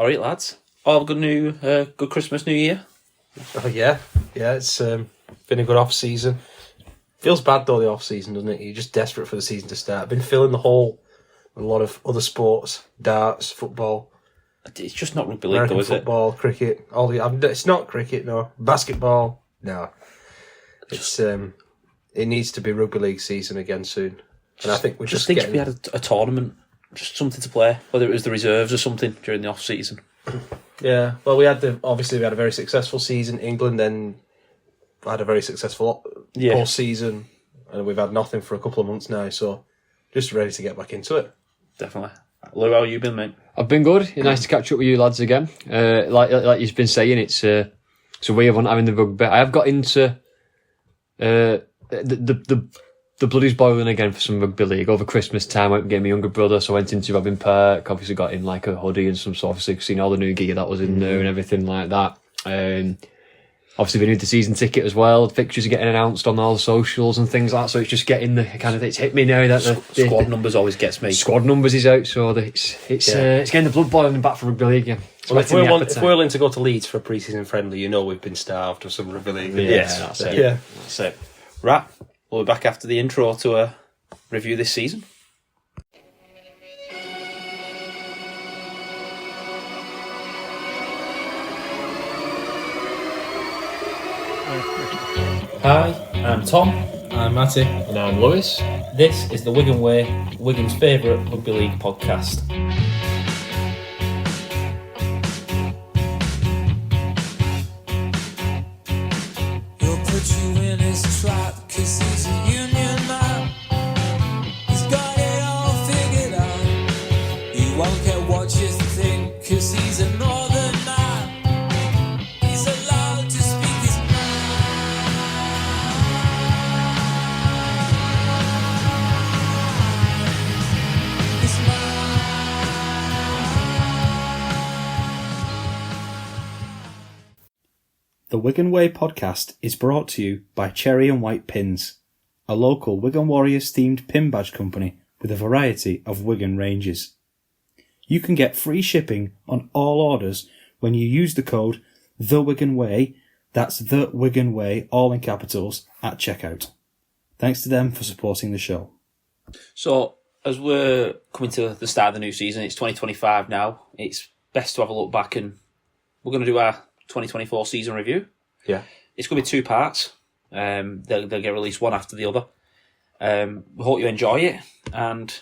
All right, lads. All good Christmas, New Year. Oh yeah. It's been a good off season. Feels bad though, the off season, doesn't it? You're just desperate for the season to start. Been filling the hole with a lot of other sports, darts, football. It's just not rugby league, American though, is football, cricket. It's not cricket, no. Basketball, no. It's it needs to be rugby league season again soon. And I think we're just if we had a tournament, just something to play, whether it was the reserves or something during the off season. Yeah, well, we had a very successful season. England then had a very successful post season, and we've had nothing for a couple of months now. So, just ready to get back into it. Definitely. Lou, how you been, mate? I've been good. It's nice to catch up with you lads again. Like you've been saying, it's a weird one having the rugby. I have got into the blood is boiling again for some rugby league over Christmas time. I went and gave my younger brother, so I went into Robin Park. Obviously got him like a hoodie and some sort. Obviously seen all the new gear that was in there and everything like that. Obviously renewed the season ticket as well. Fixtures are getting announced on all the socials and things like that. So it's just getting the kind of, it's hit me now that the squad numbers always gets me. Squad numbers is out, so it's getting the blood boiling back for rugby league again. Well, if we're willing to go to Leeds for a pre-season friendly, you know we've been starved of some rugby league. Yes, that's it. Yeah, that's it. Right, we'll be back after the intro to review this season. Hi, I'm Tom. I'm Matty. And I'm Lewis. This is the Wigan Way, Wigan's favourite rugby league podcast. He'll put you in his trap 'cause he's a union man. He's got it all figured out. He won't care what you think 'cause he's a northern man. He's allowed to speak his mind. His mind. The Wigan Way podcast is brought to you by Cherry and White Pins, a local Wigan Warriors themed pin badge company with a variety of Wigan ranges. You can get free shipping on all orders when you use the code THEWIGANWAY, that's The Wigan Way, all in capitals, at checkout. Thanks to them for supporting the show. So, as we're coming to the start of the new season, it's 2025 now. It's best to have a look back, and we're going to do our 2024 season review. yeah. It's going to be 2 parts. They'll get released one after the other. We hope you enjoy it, and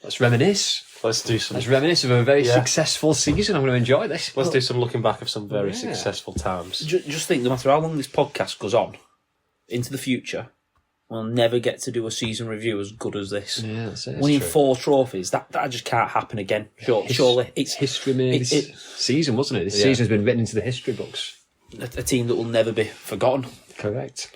Let's reminisce. Let's reminisce of a very successful season. I'm going to enjoy this. do some looking back of some very successful times. just think, no matter how long this podcast goes on, into the future, we'll never get to do a season review as good as this. Yeah, that's it. Winning 4 trophies, that just can't happen again. Surely. It's history made this season, wasn't it? This season's been written into the history books. a team that will never be forgotten. Correct.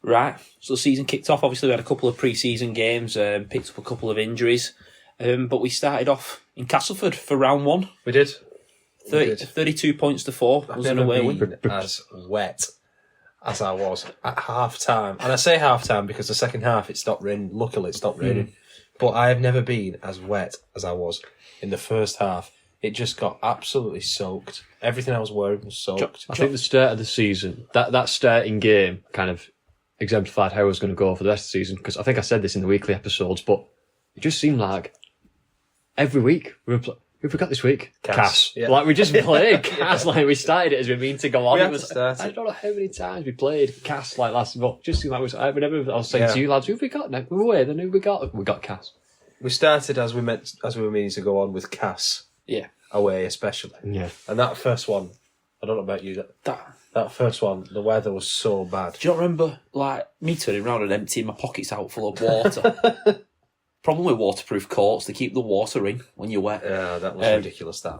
Right, so the season kicked off. Obviously, we had a couple of pre-season games, picked up a couple of injuries, but we started off in Castleford for round 1. We did. 32 points to 4 was an away win. As wet as I was at half time. And I say half time because the second half it stopped raining. Luckily it stopped raining. But I have never been as wet as I was in the first half. It just got absolutely soaked. Everything I was wearing was soaked. I think the start of the season, that starting game kind of exemplified how I was going to go for the rest of the season, because I think I said this in the weekly episodes, but it just seemed like every week we were who forgot this week? Cass. Yeah. Like, we just played Cass. Like, we started it as we mean to go on. We It had was, to start I it. don't know how many times we played Cass, like, last month. Just seemed like I was saying to you lads, who have we got now? We're away, then who have we got? We got Cass. We started as we were meaning to go on with Cass. Yeah. Away especially. Yeah. And that first one, I don't know about you, that first one, the weather was so bad. Do you not remember, like, me turning around and emptying my pockets out full of water? Problem with waterproof coats, they keep the water in when you're wet. Yeah, that was ridiculous, that.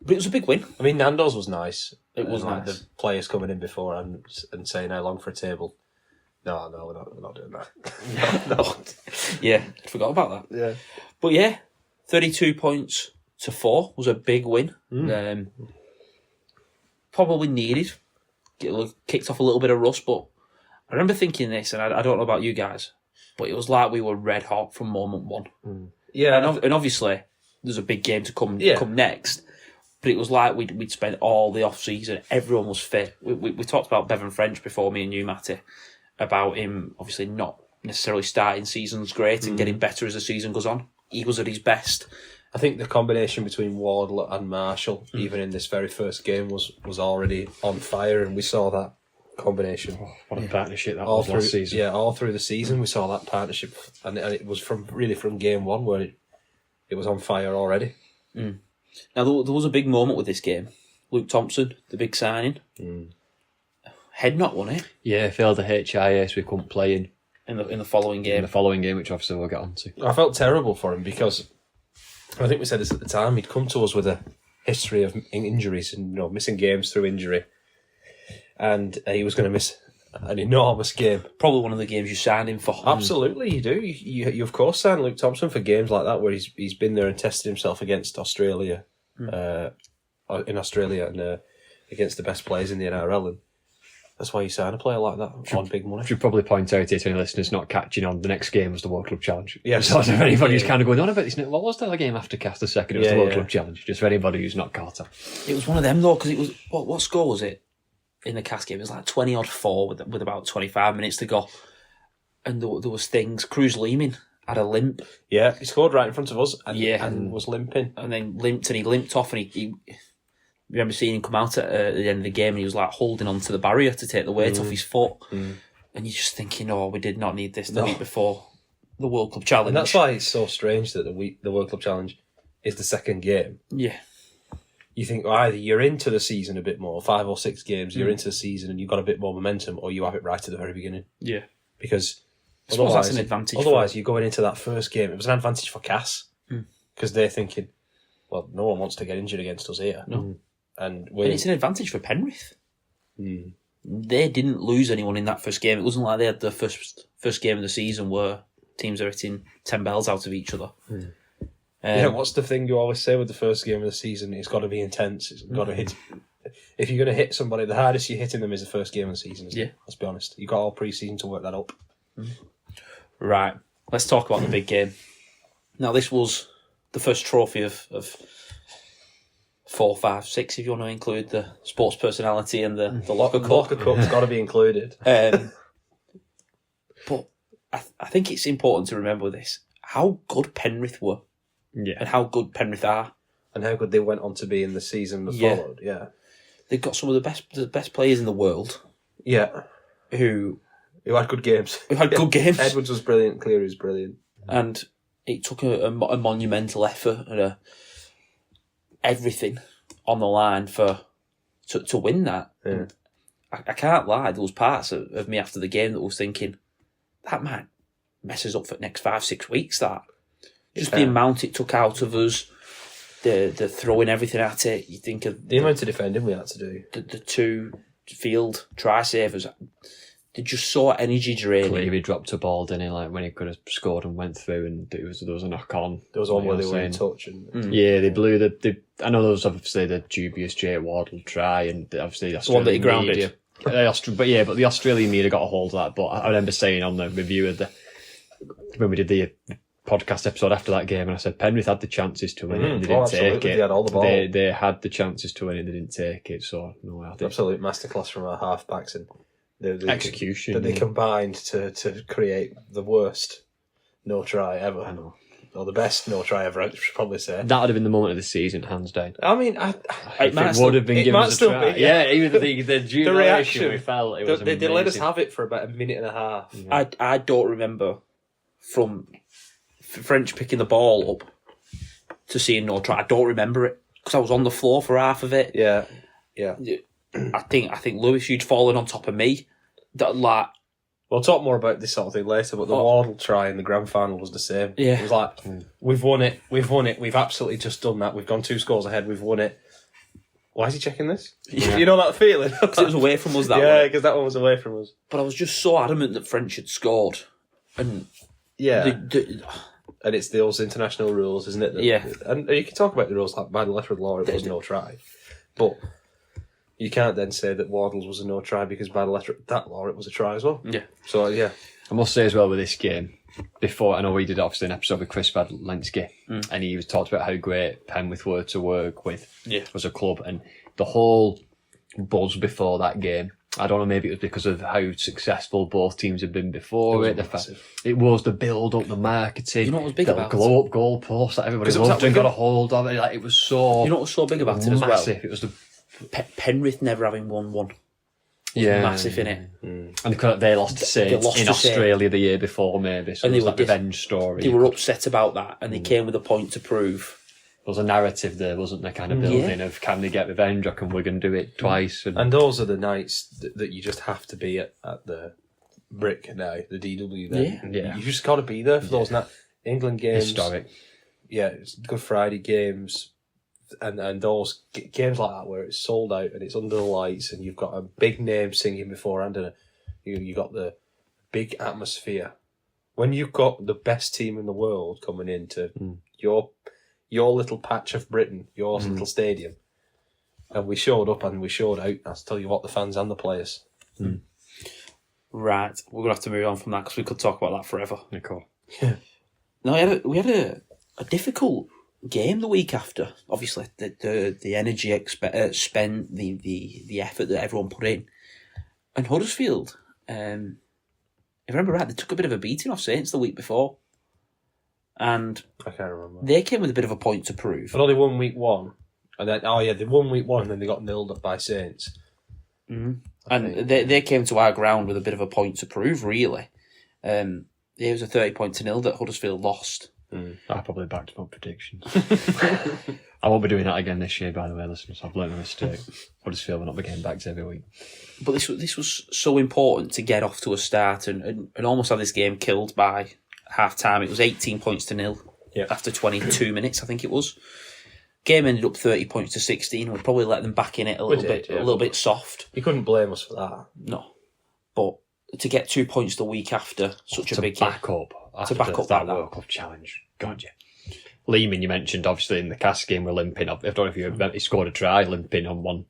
But it was a big win. I mean, Nando's was nice. It was like nice. the players coming in before and saying how long for a table. No, we're not doing that. no. Yeah, I forgot about that. Yeah. But yeah, 32 points to 4 was a big win. Probably needed. Kicked off a little bit of rust, but I remember thinking this, and I don't know about you guys, but it was like we were red hot from moment one. Yeah. And obviously, there's a big game to come next. But it was like we'd spent all the off-season, everyone was fit. We talked about Bevan French before, me and you, Matty, about him obviously not necessarily starting seasons great and getting better as the season goes on. He was at his best. I think the combination between Wardle and Marshall, even in this very first game, was already on fire, and we saw that combination. What a partnership that all was through, last season. Yeah, all through the season we saw that partnership, and it was from game one where it was on fire already. Now, there was a big moment with this game. Luke Thompson, the big signing. Head knock, wasn't it? Yeah, failed the HIA, so we couldn't play In the following game. in the following game, which obviously we'll get on to. I felt terrible for him because I think we said this at the time. He'd come to us with a history of injuries and missing games through injury, and he was going to miss an enormous game. Probably one of the games you signed him for. Absolutely, you do. You of course sign Luke Thompson for games like that where he's been there and tested himself against Australia, in Australia and against the best players in the NRL, and that's why you sign a player like that on big money. Should probably point out here to any listeners not catching on, the next game was the World Club Challenge. Yes. So if anybody who's kind of going on about this, what was the game after Cast the second? It was the World Club Challenge, just for anybody who's not caught up. It was one of them though, because it was what score was it in the Cast game? It was like 20-4 with about 25 minutes to go, and there was things. Cruz Leeming had a limp. Yeah, he scored right in front of us, and was limping, and then he limped off, and he I remember seeing him come out at the end of the game, and he was like holding onto the barrier to take the weight off his foot, and you're just thinking, oh, we did not need this the week before the World Club Challenge. and that's why it's so strange that the World Club Challenge is the second game. Yeah. You think either you're into the season a bit more, 5 or 6 games, you're into the season and you've got a bit more momentum, or you have it right at the very beginning. Yeah. Because I suppose that's an advantage. Otherwise, you're going into that first game. It was an advantage for Cass because they're thinking, well, no one wants to get injured against us here. No. And it's an advantage for Penrith. They didn't lose anyone in that first game. It wasn't like they had the first game of the season where teams are hitting 10 bells out of each other. What's the thing you always say with the first game of the season? It's got to be intense. It's got to hit. If you're going to hit somebody, the hardest you're hitting them is the first game of the season. Isn't it? Let's be honest. You've got all pre-season to work that up. Right. Let's talk about the big game. Now, this was the first trophy of 4, 5, 6, if you want to include the sports personality and the Locker Cup. Locker Cup's got to be included. But I think it's important to remember this: how good Penrith were, and how good Penrith are, and how good they went on to be in the season that followed. Yeah, they've got some of the best players in the world. Yeah, who had good games. Edwards was brilliant. Cleary was brilliant, and it took a monumental effort and everything on the line to win that. Yeah. I can't lie, there was parts of me after the game that was thinking, that might mess us up for the next 5-6 weeks, that. Just the amount it took out of us, the throwing everything at it. You think of the amount of defending we had to do. The 2 field try savers, they're just so energy draining. Cleary dropped a ball, didn't he? Like when he could have scored and went through, and there was a knock on. There was one where they were in touch, and yeah, they blew I know there was obviously the dubious Jake Wardle try, and obviously the one that he grounded. Media, but the Australian media got a hold of that. But I remember saying on the review of when we did the podcast episode after that game, and I said Penrith had the chances to win it, and they didn't take it. They had all the ball. They had the chances to win it, and they didn't take it. So no, I think absolute masterclass from our halfbacks and the execution that they combined to create the worst no try ever. I know. Or the best no try ever, I should probably say. That would have been the moment of the season, hands down. I mean, it would have been given us a try. Even the jubilation reaction we felt, it was they let us have it for about a minute and a half. Yeah. I don't remember from French picking the ball up to seeing no try. I don't remember it because I was on the floor for half of it. Yeah. I think Lewis, you'd fallen on top of me. We'll talk more about this sort of thing later, but the Wardle try in the grand final was the same. Yeah. It was like, we've won it, we've absolutely just done that, we've gone 2 scores ahead, we've won it. Why is he checking this? Yeah. You know that feeling? Because it was away from us that one. Yeah, because that one was away from us. But I was just so adamant that French had scored. And and it's those international rules, isn't it? Yeah. And you can talk about the rules like by the letter of the law, it was no try. But you can't then say that Wardle's was a no try because by the letter of that law it was a try as well. Yeah. So yeah, I must say as well with this game, before, I know we did obviously an episode with Chris Badlensky, and he was talked about how great Penwith were to work with as a club, and the whole buzz before that game. I don't know, maybe it was because of how successful both teams had been before it. It was the build up, the marketing. You know what was big the about glow up goal post that everybody loved and got a hold of it. Like, it was so. You know what was so big about it as well? Massive. It was the Penrith never having won one. Massive in it. And they lost to Saints in Australia the year before, maybe. So and it they was were that revenge story. They were upset about that, and they came with a point to prove. There was a narrative there, wasn't there? Kind of building of can they get revenge or can Wigan do it twice? and those are the nights that you just have to be at the Brick now, the DW. Then you just got to be there for those England games. Historic. Yeah, it's Good Friday games. And those games like that where it's sold out and it's under the lights and you've got a big name singing beforehand and you got the big atmosphere. When you've got the best team in the world coming into your little patch of Britain, your little stadium, and we showed up and we showed out. I'll tell you what, the fans and the players. Right, we're gonna have to move on from that because we could talk about that forever. Cool. No, we had a difficult game the week after. Obviously, the energy spent, the effort that everyone put in, and Huddersfield. If I remember right, they took a bit of a beating off Saints the week before, and I can't remember. they came with a bit of a point to prove. I know they won week one, and then they won week one, and then they got nilled up by Saints. And they came to our ground with a bit of a point to prove. Really, it was a 30-0 that Huddersfield lost. I probably backed my predictions. I won't be doing that again this year, by the way, listeners. I've learned a mistake. Huddersfield will not be getting backed every week. But this was so important to get off to a start and almost have this game killed by half time. It was 18-0 after 22 minutes, I think it was. Game ended up 30-16. We'd probably let them back in it a little bit soft. You couldn't blame us for that. No, but to get 2 points the week after such a big game, to back up that World Cup challenge. God, yeah. Lehman, you mentioned, obviously in the Cast game, we're limping up. I don't know if you remember, he scored a try, limping on one.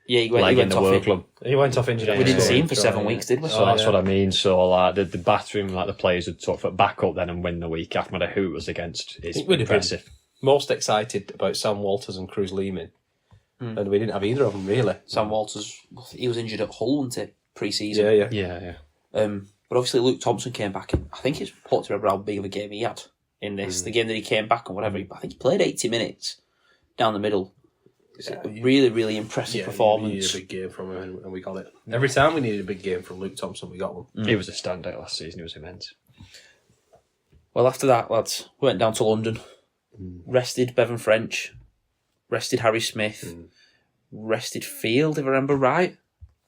Yeah, he went off World Club. He went off injured. We didn't see him for 7 weeks, did we? So that's what I mean. So like the battering, like the players would sort of back up then and win the week after, no matter who it was against. It's impressive. Most excited about Sam Walters and Cruz Lehman, and we didn't have either of them really. Sam Walters, he was injured at Hull, wasn't he, pre-season? Yeah. But obviously Luke Thompson came back. I think it's important to remember how big of a game he had in this. The game that he came back and whatever. I think he played 80 minutes down the middle. A really, really impressive performance. We needed a big game from him and we got it. Every time we needed a big game from Luke Thompson, we got one. He was a standout last season. He was immense. Well, after that, lads, we went down to London, rested Bevan French, rested Harry Smith, rested Field, if I remember right.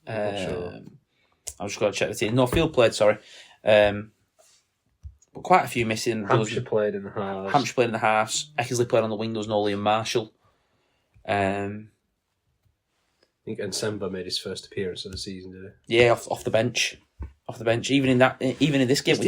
Sure. I'm just going to check the team. No, Field played, sorry. But quite a few missing. Hampshire played in the halves. Eckersley played on the wing. There was no Liam Marshall. I think Ensemba made his first appearance of the season, did he? Yeah, off the bench. Even in this game,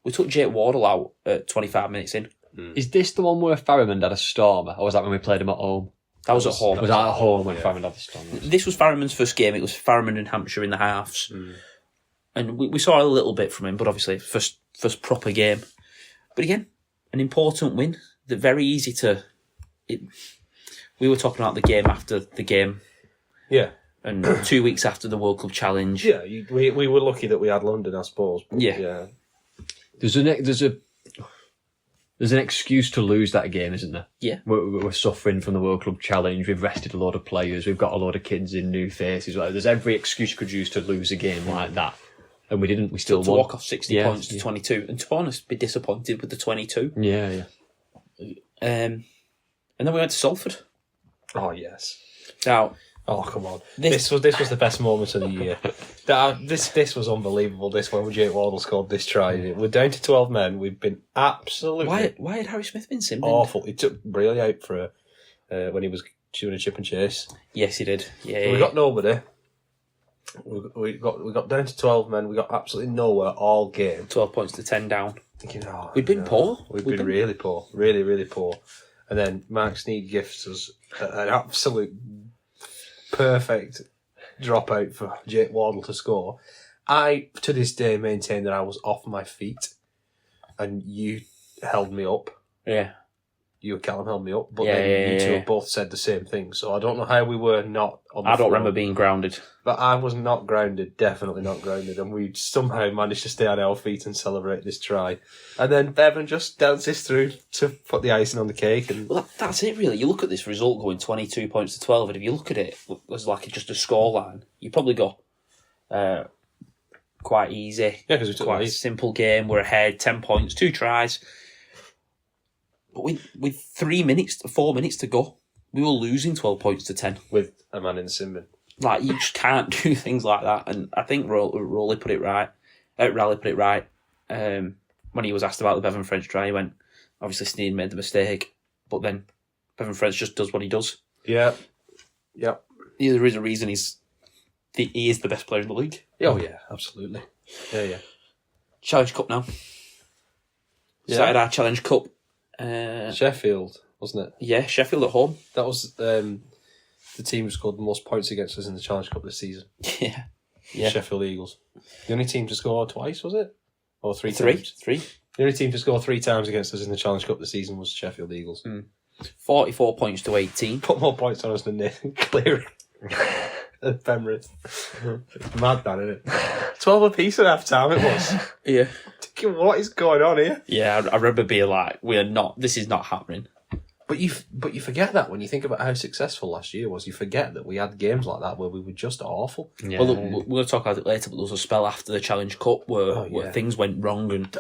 we took Jake Wardle out at 25 minutes in. Is this the one where Farrimond had a stormer, or was that when we played him at home? That was at home. Was that at home when Farrimond had the stormer? This was Farrimond's first game. It was Farrimond and Hampshire in the halves. And we saw a little bit from him, but obviously first proper game. But again, an important win. Very easy to... We were talking about the game after the game. Yeah. And 2 weeks after the World Cup Challenge. Yeah, we were lucky that we had London, I suppose. Yeah. There's an excuse to lose that game, isn't there? Yeah. We're suffering from the World Club Challenge. We've rested a lot of players. We've got a lot of kids in, new faces. There's every excuse you could use to lose a game like that. And we didn't. We still to won. walk off 60 points to 22. And to be honest, be disappointed with the 22. Yeah. And then we went to Salford. Oh, yes. Now... Oh, come on. This was the best moment of the year. This was unbelievable, this one when Jake Wardle scored this try. We're down to 12 men. We've been absolutely... Why had Harry Smith been sin-binned? Awful. He took Braley out for when he was doing a chip and chase. Yes, he did. Yeah, so we got nobody. We got down to 12 men. We got absolutely nowhere all game. 12 points to 10 down. Thinking, we've been poor. We've been really poor. Really, really poor. And then Mark Sneed gifts us an absolute... perfect drop out for Jake Wardle to score. I, to this day, maintain that I was off my feet and you held me up. Yeah. You and Callum held me up, but Yeah, then yeah, you two yeah. have both said the same thing. So I don't know how we were not on the I don't floor. remember being grounded. But I was not grounded, definitely not grounded, and we somehow managed to stay on our feet and celebrate this try. And then Bevan just dances through to put the icing on the cake. And Well, that's it, really. You look at this result going 22 points to 12, and if you look at it as like just a scoreline, you probably go quite easy. Yeah, 'cause we took quite the a lead. simple game. We're ahead, 10 points, 2 tries. But with 4 minutes to go, we were losing 12 points to 10. with a man in the sin bin. Like, you just can't do things like that. And I think Raleigh put it right. When he was asked about the Bevan French try, he went, obviously Sneed made the mistake, but then Bevan French just does what he does. Yeah. Yep. Yeah, there is a reason he is the best player in the league. Oh, yeah, absolutely. Yeah. Challenge Cup now. Yeah. Started our Challenge Cup. Sheffield, wasn't it? Yeah, Sheffield at home. That was the team who scored the most points against us in the Challenge Cup this season. Yeah. Yeah. Sheffield Eagles. The only team to score twice, was it? Or three Three. times? 3. The only team to score 3 times against us in the Challenge Cup this season was Sheffield Eagles. 44 points to 18. Put more points on us than Nathan Cleary and Penrith. It's mad, that, isn't it? 12 apiece at half time it was. Yeah. Thinking, what is going on here? Yeah, I remember being like, this is not happening. But you forget that when you think about how successful last year was. You forget that we had games like that where we were just awful. Yeah. Well, look, we're going to talk about it later, but there was a spell after the Challenge Cup where things went wrong, and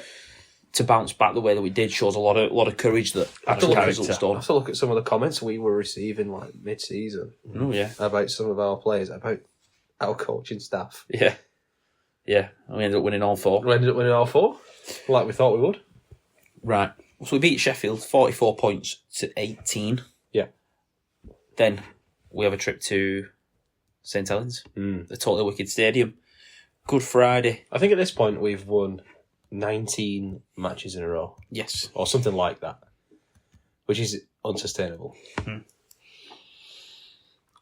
to bounce back the way that we did shows a lot of courage that actually got results I done. have to look at some of the comments we were receiving like mid-season Oh, yeah. about some of our players, about our coaching staff. Yeah. Yeah. And we ended up winning all 4. We ended up winning all 4, like we thought we would. Right. So we beat Sheffield 44 points to 18. Yeah. Then we have a trip to St Helens, the Totally Wicked Stadium. Good Friday. I think at this point we've won 19 matches in a row, Yes. or something like that, which is unsustainable.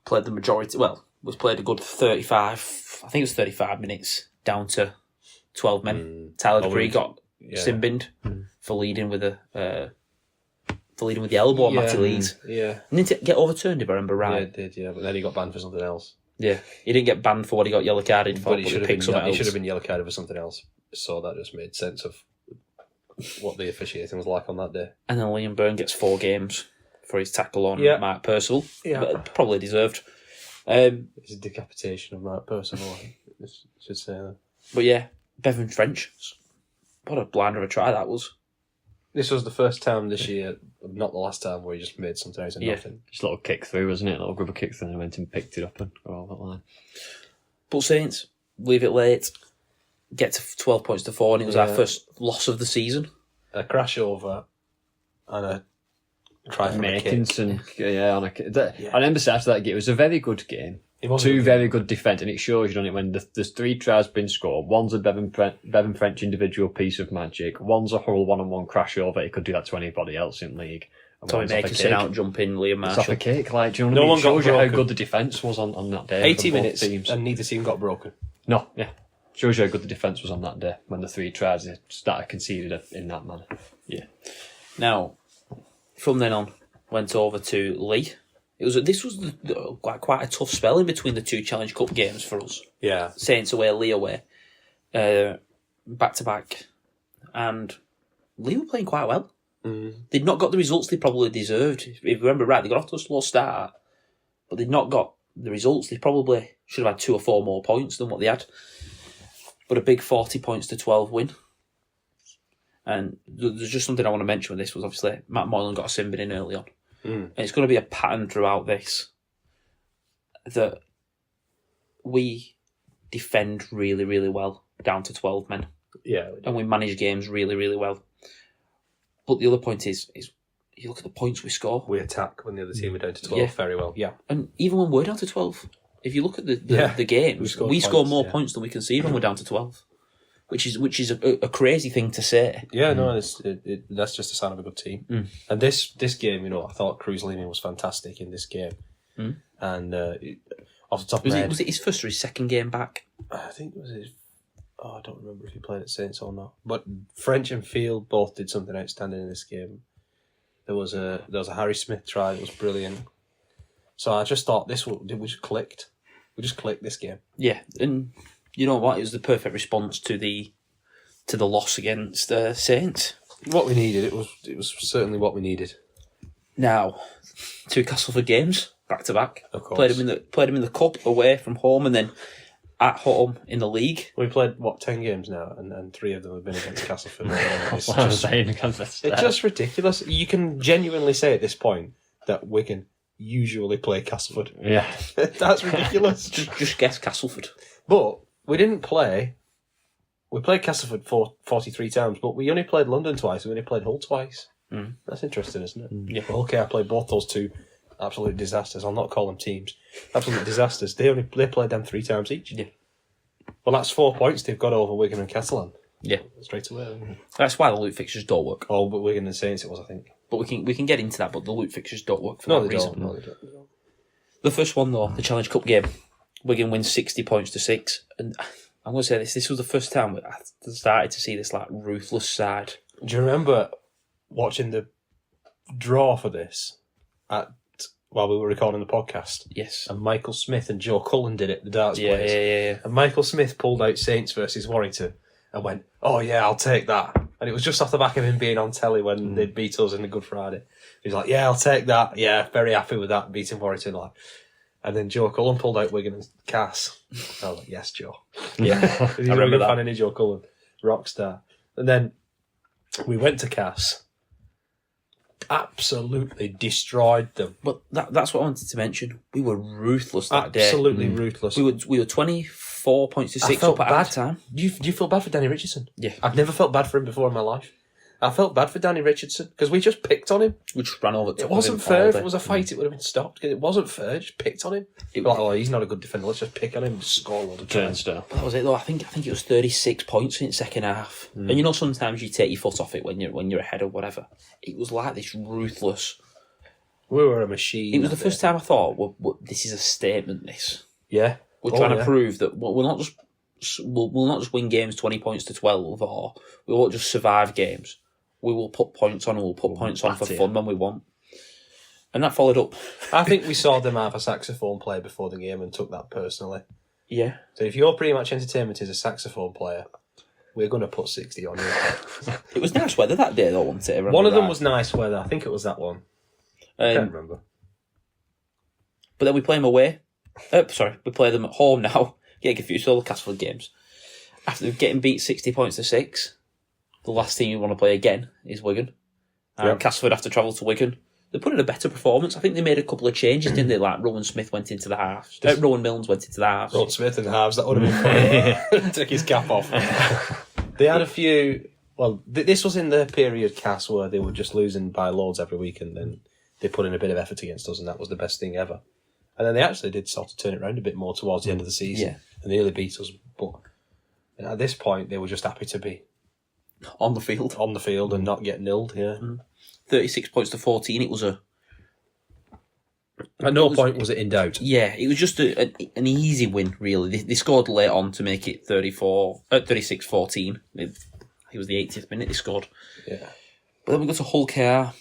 Played the majority. Well, was played a good 35. I think it was 35 minutes down to 12 men. Tyler Dupree got sin-binned for leading with the elbow on Matty Leeds. Yeah. And didn't it get overturned, if I remember Yeah, right? it did, yeah. But then he got banned for something else. Yeah. He didn't get banned for what he got yellow carded for, But but he should have picked something else. been yellow carded for something else. So that just made sense of what the officiating was like on that day. And then Liam Byrne gets 4 games for his tackle on Yeah. Mark Percival. Yeah. But probably deserved. It's a decapitation of Mark Percival, I should say that. But yeah, Bevan French. What a blinder of a try that was. This was the first time this year, not the last time, where he just made something out of nothing. Just a little kick through, wasn't it? A little grubber kick through, and he went and picked it up and got all that line. But Saints, leave it late, get to 12 points to 4, and it was our first loss of the season. A crash over and a try from a kick. Makinson, yeah, on a kick. I remember after that game, it was a very good game. It was a Two good very good defence, and it shows you, doesn't it, when there's 3 tries been scored. One's a Bevan French individual piece of magic. One's a Hull one-on-one crash over. He could do that to anybody else in league. And Tommy one's off a Makinson kick. out jumping Liam It's off a Marshall. kick, like, do you know what I No mean? one It got shows you how broken. good the defence was on that day. 80 for both minutes teams. and neither team got broken. No, yeah. Shows you how good the defence was on that day when the 3 tries that are conceded in that manner. Yeah. Now, from then on, went over to Lee. This was quite a tough spell in between the 2 Challenge Cup games for us. Yeah. Saints away, Lee away, back to back, and Lee were playing quite well. They'd not got the results they probably deserved. If you remember right, they got off to a slow start, but they'd not got the results. They probably should have had 2 or 4 more points than what they had. But a big 40 points to 12 win. And there's just something I want to mention with this was obviously Matt Moylan got a sin bin in early on. And it's going to be a pattern throughout this that we defend really, really well down to 12 men. Yeah. And we manage games really, really well. But the other point is you look at the points we score. We attack when the other team are down to 12 very well. Yeah. And even when we're down to 12, if you look at the games, we score more points than we concede when we're down to 12. Which is a crazy thing to say. Yeah, no, that's just a sign of a good team. And this game, I thought Cruz Leeming was fantastic in this game. And off the top of my head. Was it his first or his second game back? I think it was his... Oh, I don't remember if he played at Saints or not. But French and Field both did something outstanding in this game. There was a Harry Smith try that was brilliant. So I just thought we just clicked. We just clicked this game. Yeah, and you know what? It was the perfect response to the loss against Saints. What we needed. It was certainly what we needed. Now, 2 Castleford games back to back. Of course. Played them in the cup away from home, and then at home in the league. We played 10 games now, and 3 of them have been against Castleford. That's what I'm saying. It's just ridiculous. You can genuinely say at this point that Wigan usually play Castleford. Yeah. That's ridiculous. Just guess Castleford. But we didn't play. We played Castleford 43 times, but we only played London twice. We only played Hull twice. That's interesting, isn't it? Yeah. Well, okay, I played both those 2 absolute disasters. I'll not call them teams. Absolute disasters. They played them 3 times each. Yeah. Well, that's 4 points they've got over Wigan and Catalan. Yeah. Straight away. That's why the loot fixtures don't work. Oh, but Wigan and Saints it was, I think. But we can get into that, but the loot fixtures don't work for No, that they reason. don't. No, they don't. The first one, though, the Challenge Cup game, Wigan wins 60 points to 6. And I'm going to say this was the first time I started to see this like ruthless side. Do you remember watching the draw for this while we were recording the podcast? Yes. And Michael Smith and Joe Cullen did it, the darts Yeah. players. And Michael Smith pulled out Saints versus Warrington and went, "Oh yeah, I'll take that." And it was just off the back of him being on telly when they'd beat us in the Good Friday. He was like, "Yeah, I'll take that. Yeah, very happy with that, beating Warrington." Like, and then Joe Cullen pulled out Wigan and Cass. I was like, "Yes, Joe." Yeah. I remember that. Fan in Joe Cullen, rock star. And then we went to Cass. Absolutely destroyed them. But that's what I wanted to mention. We were ruthless that day. Absolutely ruthless. We were 24 points to 6 up at half time. Do you feel bad for Danny Richardson? Yeah. I've never felt bad for him before in my life. I felt bad for Danny Richardson because we just picked on him. We just ran over. It wasn't fair. If it was a fight, it would have been stopped. It wasn't fair. Just picked on him. Like, oh, he's not a good defender. Let's just pick on him and score a load of tries. That was it though. I think it was 36 points in the second half. And you know, sometimes you take your foot off it when you're ahead or whatever. It was like this ruthless. We were a machine. It was the first time I thought, well, this is a statement. Yeah, we're trying to prove that we'll not just win games 20 points to 12, or we won't just survive games. We will put points on, and we'll put points on for fun when we want. And that followed up. I think we saw them have a saxophone player before the game and took that personally. Yeah. So if your pre-match entertainment is a saxophone player, we're going to put 60 on you. It was nice weather that day, though, wasn't it? One of them was nice weather. I think it was that one. I can't remember. But then we play them away. We play them at home now. Get confused with all the Castleford games. After getting beat 60 points to 6, the last team you want to play again is Wigan. And Castleford have to travel to Wigan. They put in a better performance. I think they made a couple of changes, didn't they? Like Rowan Smith went into the halves. Rowan Milnes went into the halves. Rowan Smith in the halves, that would have been funny. Took his cap off. They had a few... Well, this was in the period, Cass, where they were just losing by loads every week, and then they put in a bit of effort against us, and that was the best thing ever. And then they actually did sort of turn it around a bit more towards the end of the season. Yeah. And they nearly beat us. But at this point, they were just happy to be... On the field and not get nilled, yeah. 36 points to 14, it was a... At no point was it in doubt. Yeah, it was just an easy win, really. They scored late on to make it 36-14. It was the 80th minute they scored. Yeah. But then we go to Hull KR,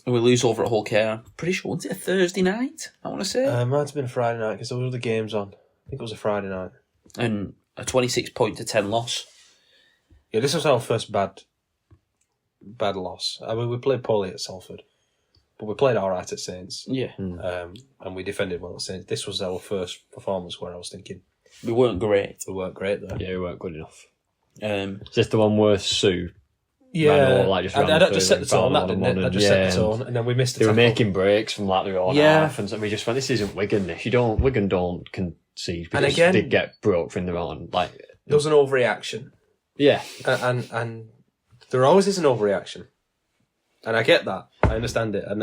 and we lose over at Hull KR. Pretty sure, wasn't it a Thursday night, I want to say? It might have been a Friday night, because there were other games on. I think it was a Friday night. And a 26 point to 10 loss. Yeah, this was our first bad loss. I mean, we played poorly at Salford, but we played all right at Saints. Yeah. And we defended well at Saints. This was our first performance where I was thinking... We weren't great. We weren't great, though. Yeah, we weren't good enough. Is this the one where Sue... Yeah, that just set the tone, that didn't it? That just set the tone, and then we missed the tackle. They were making breaks from like their own half, and we just went, this isn't Wigan, this. Wigan don't concede, because they get broke from their own. Like, there was an overreaction. Yeah. And there always is an overreaction. And I get that. I understand it. And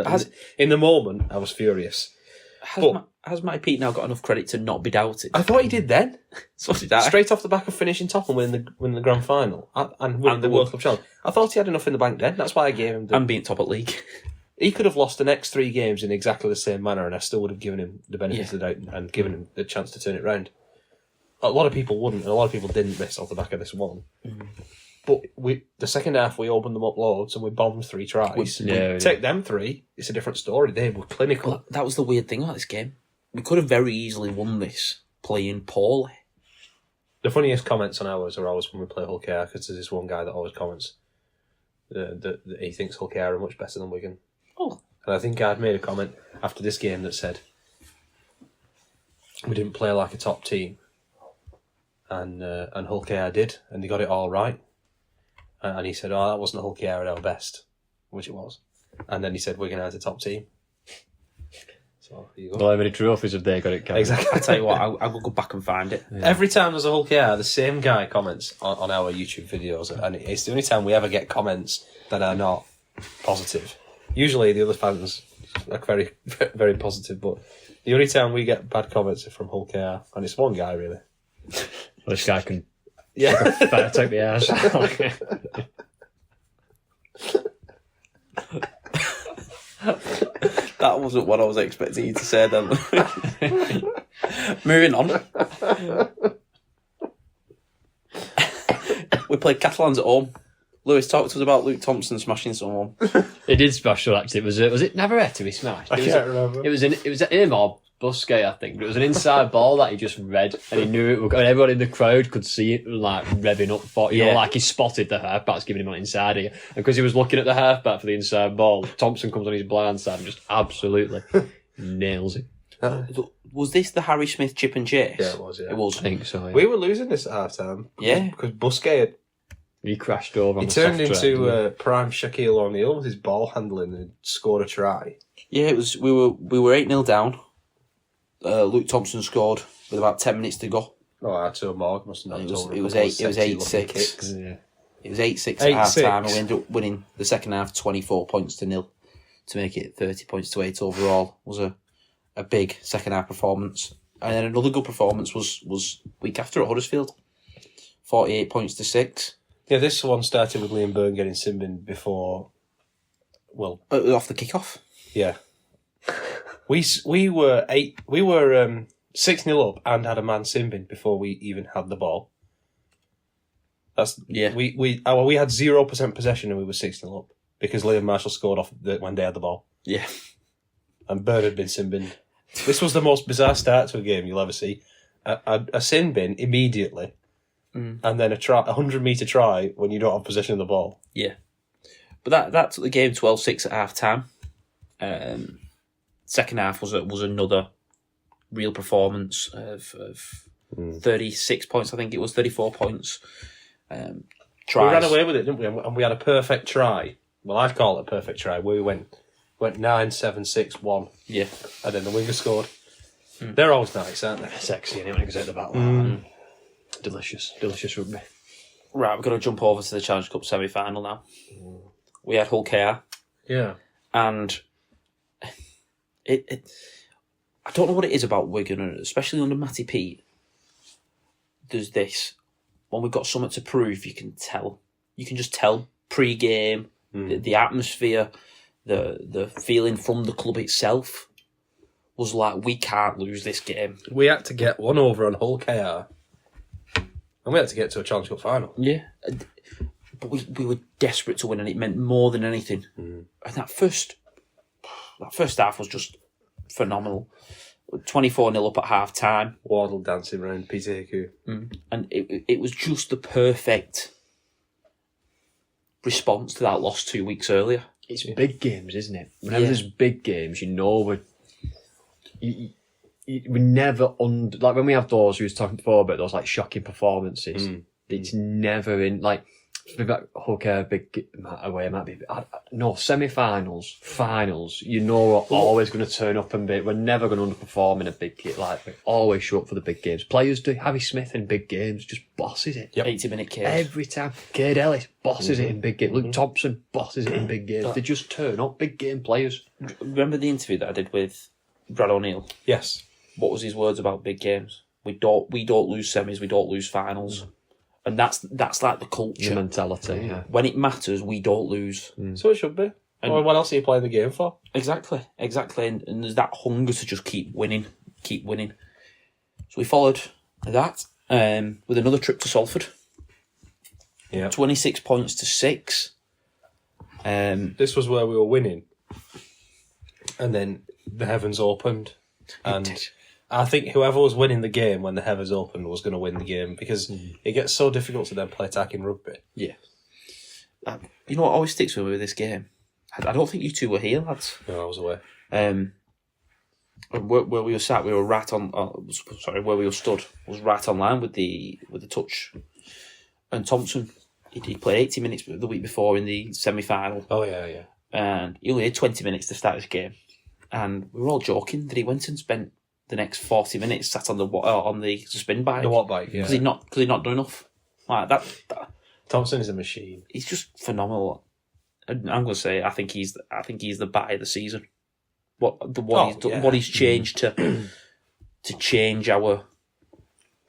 in the moment, I was furious. Has Matty Pete now got enough credit to not be doubted? I thought he did then. So did I. Straight off the back of finishing top and winning the grand final and winning the World Club Challenge. I thought he had enough in the bank then. That's why I gave him and being top at league. He could have lost the next 3 games in exactly the same manner, and I still would have given him the benefit of the doubt and given him the chance to turn it round. A lot of people wouldn't, and a lot of people didn't miss off the back of this one. But the second half, we opened them up loads, and we bombed 3 tries. Take them 3, it's a different story. They were clinical. Well, that was the weird thing about this game. We could have very easily won this playing poorly. The funniest comments on ours are always when we play Hull KR, because there's this one guy that always comments that he thinks Hull KR are much better than Wigan. Oh. And I think I'd made a comment after this game that said we didn't play like a top team, and Hull KR did, and they got it all right. And he said, "Oh, that wasn't Hull KR at our best," which it was. And then he said, "Wigan are the top team." So there you go. Well, how many trophies have they got it? Exactly. I tell you what, I will go back and find it. Yeah. Every time there's a Hull KR, the same guy comments on our YouTube videos, and it's the only time we ever get comments that are not positive. Usually the other fans are very, very positive, but the only time we get bad comments are from Hull KR, and it's one guy really. Well, this guy can take the ass. That wasn't what I was expecting you to say then. Moving on. We played Catalans at home. Lewis, talk to us about Luke Thompson smashing someone. He did smash well, actually. Was it Navarrete he smashed? I can't remember. It was him or Busquets, I think. But it was an inside ball that he just read, and he knew it. And everyone in the crowd could see it, like revving up for you know, like he spotted the halfback's giving him on inside here, and because he was looking at the halfback for the inside ball, Thompson comes on his blind side and just absolutely nails it. Was this the Harry Smith chip and chase? Yeah, it was. Yeah, it was. I think so. Yeah. We were losing this at half time. Yeah, because Busquets. He crashed over. He turned into prime Shaquille O'Neal with his ball handling and scored a try. Yeah, it was. We were 8-0 down. Luke Thompson scored with about 10 minutes to go. Oh, I told Morg must have It was 8-6. Yeah. It was 8-6 at half time, and we ended up winning the second half 24 points to 0 to make it 30 points to 8 overall. It was a big second half performance. And then another good performance was week after at Huddersfield. 48 points to 6. Yeah, this one started with Liam Byrne getting sin-binned before. Well, off the kickoff. Yeah, we were 6-0 up and had a man sin-binned before we even had the ball. That's We had 0% possession and we were 6-0 up because Liam Marshall scored off when they had the ball. Yeah, and Byrne had been sin-binned. This was the most bizarre start to a game you'll ever see. A sin-bin immediately. And then a 100-metre try when you don't have possession of the ball. Yeah. But that took the game 12-6 at half time. Second half was another real performance of 36 points, I think it was, 34 points. Tries. We ran away with it, didn't we? And we had a perfect try. Well, I'd call it a perfect try, where we went 9-7-6-1. Yeah. And then the winger scored. They're always nice, aren't they? Sexy, and it goes out the battle. Delicious rugby. Right, we're going to jump over to the Challenge Cup semi-final now. We had Hull KR. Yeah. And I don't know what it is about Wigan, especially under Matty Pete. There's this. When we've got something to prove, you can tell. You can just tell pre-game, the atmosphere, the feeling from the club itself was like, we can't lose this game. We had to get one over on Hull KR. And we had to get to a Challenge Cup final. Yeah. But we were desperate to win, and it meant more than anything. And that first half was just phenomenal. 24-0 up at half time. Wardle dancing around Peter Hiku. And it was just the perfect response to that loss 2 weeks earlier. It's big games, isn't it? Whenever there's big games, you know we never like when we have those. We was talking before about those like shocking performances. It's never in like Hooker big away might be semi-finals, finals. You know we're always going to turn up and we're never going to underperform in a big game. Like we always show up for the big games. Players do. Harry Smith in big games just bosses it. 80-minute Cade. Every time. Cade Ellis bosses it in big games. Luke Thompson bosses it in big games. They just turn up. Big game players. Remember the interview that I did with Brad O'Neill? Yes. What was his words about big games? We don't lose semis, we don't lose finals. And that's like the culture. The mentality, yeah. When it matters, we don't lose. So it should be. Well, what else are you playing the game for? Exactly. And there's that hunger to just keep winning. So we followed that with another trip to Salford. Yeah. 26 points to 6. This was where we were winning. And then the heavens opened. And I think whoever was winning the game when the heavens opened was going to win the game, because it gets so difficult to then play attacking rugby. Yeah. You know what always sticks with me with this game? I don't think you two were here, lads. No, I was away. Where we were sat, we were right on. Where we were stood was right on line with the touch. And Thompson, he played 80 minutes the week before in the semi-final. Oh, yeah. And he only had 20 minutes to start this game. And we were all joking that he went and spent the next 40 minutes sat on the spin bike. The what bike, yeah. Because he'd not done enough. Like that. Thompson is a machine. He's just phenomenal. And I'm going to say, I think he's the bat of the season. What he's changed to change our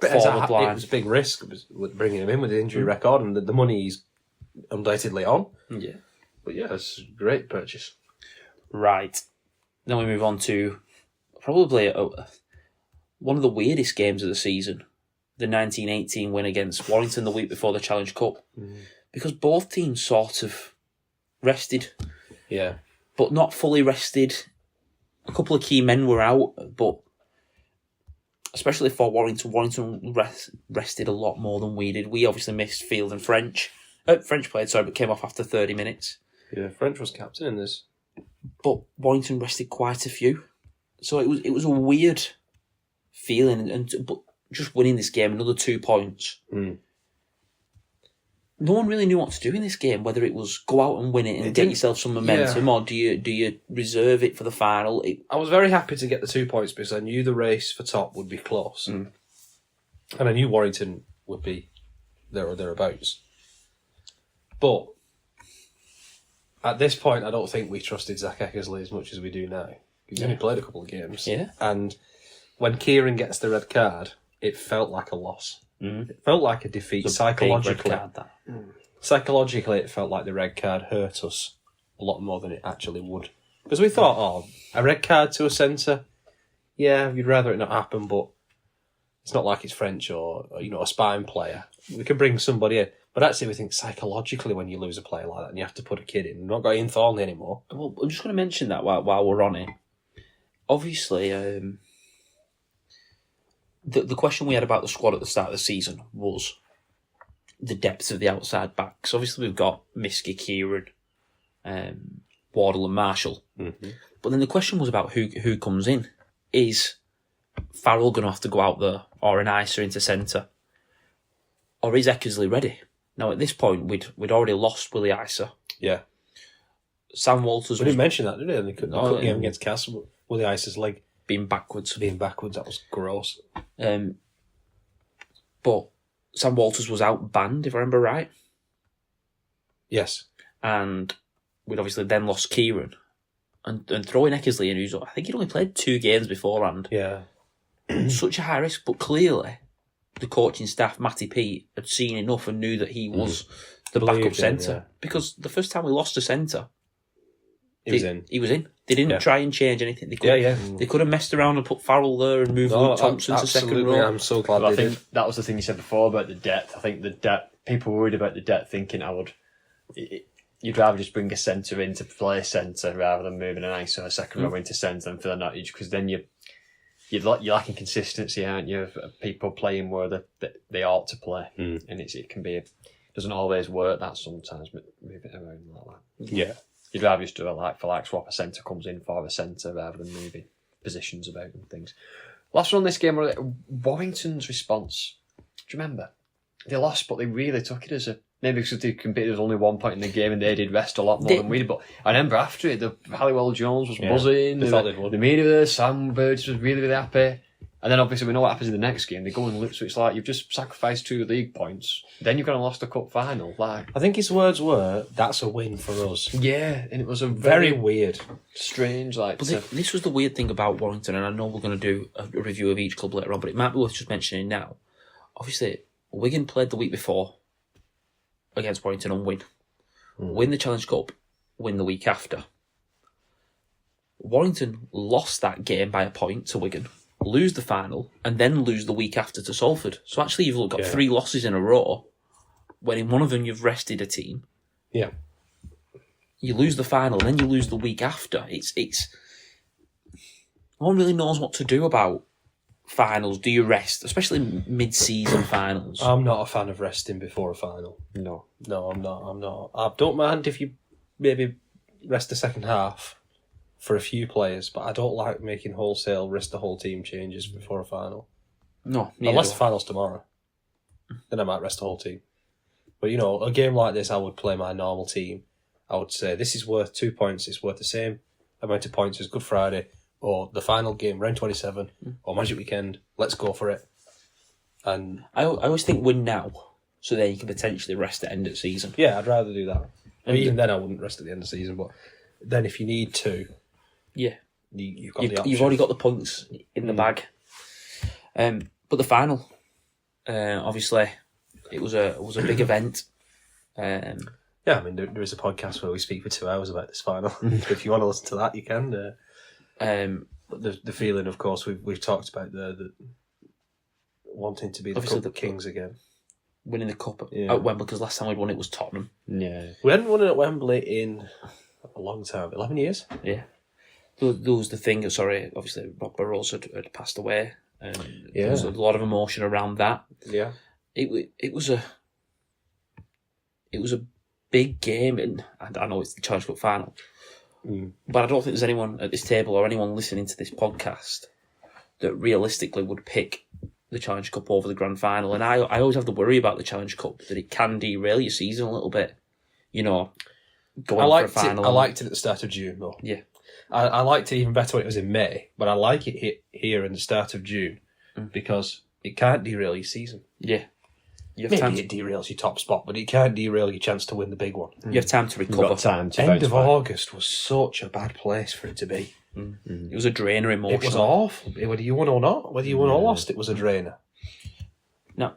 forward line. It was a big risk with bringing him in with the injury record and the money he's undoubtedly on. Yeah. But yeah, it's a great purchase. Right. Then we move on to probably one of the weirdest games of the season, the 1918 win against Warrington the week before the Challenge Cup. Because both teams sort of rested. Yeah. But not fully rested. A couple of key men were out, but especially for Warrington rested a lot more than we did. We obviously missed Field and French. French played, but came off after 30 minutes. Yeah, French was captain in this. But Warrington rested quite a few. So it was a weird feeling, but just winning this game, another 2 points. No one really knew what to do in this game, whether it was go out and win it and get yourself some momentum, or do you reserve it for the final. I was very happy to get the 2 points because I knew the race for top would be close. And I knew Warrington would be there or thereabouts. But at this point, I don't think we trusted Zach Eckersley as much as we do now. He's only played a couple of games. Yeah. And when Kieran gets the red card, it felt like a loss. It felt like a defeat psychologically. Red card, that. Psychologically, it felt like the red card hurt us a lot more than it actually would. Because we thought, a red card to a centre, yeah, you'd rather it not happen, but it's not like it's French or a spine player. We can bring somebody in. But actually, we think psychologically when you lose a player like that and you have to put a kid in, we've not got Ian Thornley anymore. Well, I'm just going to mention that while we're on it. Obviously, the question we had about the squad at the start of the season was the depth of the outside backs. Obviously, we've got Miski, Kieran, Wardle and Marshall. But then the question was about who comes in. Is Farrell going to have to go out there, or an Isa into centre? Or is Eckersley ready? Now, at this point, we'd already lost Willie Isa. Yeah. Sam Walters We didn't mention that, did we? The cup game against Castle, Willie Isa's leg being backwards. That was gross. But Sam Walters was out banned, if I remember right. Yes. And we'd obviously then lost Kieran. And throwing Eckersley in, I think he'd only played 2 games beforehand. Yeah. Such a high risk, but clearly the coaching staff, Matty P, had seen enough and knew that he was the backup centre. Yeah. Because the first time we lost a centre, He was in. He was in. They didn't try and change anything. They could have messed around and put Farrell there and moved Luke Thompson to second row. I'm so glad But they I think that was the thing you said before about the depth. I think the depth, people were worried about the depth, thinking you'd rather just bring a centre in to play centre rather than moving an ISO a second row into centre and feeling that, because then you're lacking consistency, aren't you, of people playing where they ought to play. And it doesn't always work that sometimes, but move it around like that. Yeah. You'd rather just do a like for like swap, a centre comes in for a centre rather than moving positions about and things. Last one on this game, Warrington's response. Do you remember? They lost, but they really took it as maybe because they competed with only 1 point in the game and they did rest a lot more than we did. But I remember after it, the Halliwell Jones was buzzing. The media, Sam Burgess was really, really happy. And then obviously we know what happens in the next game. They go and look, so it's like you've just sacrificed 2 league points. Then you've gone and lost a cup final. Like, I think his words were, "That's a win for us." Yeah, and it was a Very weird, strange. Like, but this was the weird thing about Warrington, and I know we're going to do a review of each club later on, but it might be worth just mentioning now. Obviously, Wigan played the week before against Warrington and win the Challenge Cup, win the week after. Warrington lost that game by a point to Wigan, lose the final, and then lose the week after to Salford. So actually you've got 3 losses in a row, when in one of them you've rested a team. Yeah. You lose the final, and then you lose the week after. It's no one really knows what to do about finals. Do you rest, especially mid-season finals? I'm not a fan of resting before a final. No. No, I'm not. I don't mind if you maybe rest the second half for a few players, but I don't like making wholesale rest the whole team changes before a final. No, Unless the final's tomorrow. Then I might rest the whole team. But, a game like this, I would play my normal team. I would say, this is worth 2 points. It's worth the same amount of points as Good Friday or the final game, round 27, or Magic Weekend. Let's go for it. And I always think win now, so then you can potentially rest at end of season. yeah, I'd rather do that. Even then, I wouldn't rest at the end of the season. But then if you need to, Yeah. you've got the option. You've already got the points in the bag. But the final, obviously, it was a big event. Yeah, I mean, there is a podcast where we speak for 2 hours about this final. If you want to listen to that, you can. But the feeling, of course, we've talked about the wanting to be the Obviously Cup Kings again. Winning the cup at Wembley, because last time we'd won it was Tottenham. Yeah. We hadn't won it at Wembley in a long time, 11 years. Yeah. There was the thing, sorry, obviously Rob Burrows had passed away. There was a lot of emotion around that. Yeah. It was a big game, and I know it's the Challenge Cup final, but I don't think there's anyone at this table or anyone listening to this podcast that realistically would pick the Challenge Cup over the Grand Final. And I always have the worry about the Challenge Cup that it can derail your season a little bit. Going for a final. I liked it at the start of June, though. Yeah. I liked it even better when it was in May, but I like it here in the start of June because it can't derail your season. Yeah. You have Maybe time it derails your top spot, but it can't derail your chance to win the big one. you have time to You've recover. got time to End bounce of back. August was such a bad place for it to be. It was a drainer emotionally. It was awful. Whether you won or not, whether you won or lost, it was a drainer. No.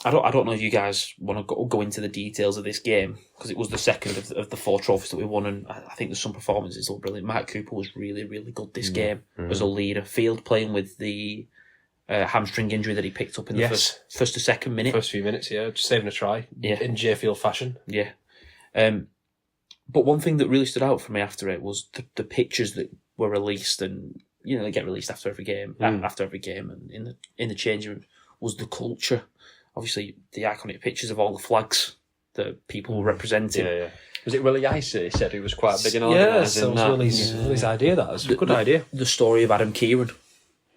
I don't know if you guys want to go into the details of this game, because it was the second of the 4 trophies that we won, and I think there's some performances that were brilliant. Mike Cooper was really, really good this game as a leader. Field playing with the hamstring injury that he picked up in the first to second minute. First few minutes, just saving a try in J-Field fashion. Yeah. But one thing that really stood out for me after it was the pictures that were released, and they get released after every game, and in the changing room was the culture. Obviously, the iconic pictures of all the flags that people were representing. Yeah. Was it Willie Icy? He said he was quite big in Yes, organising that was Willie's idea. That was a good idea. The story of Adam Kieran,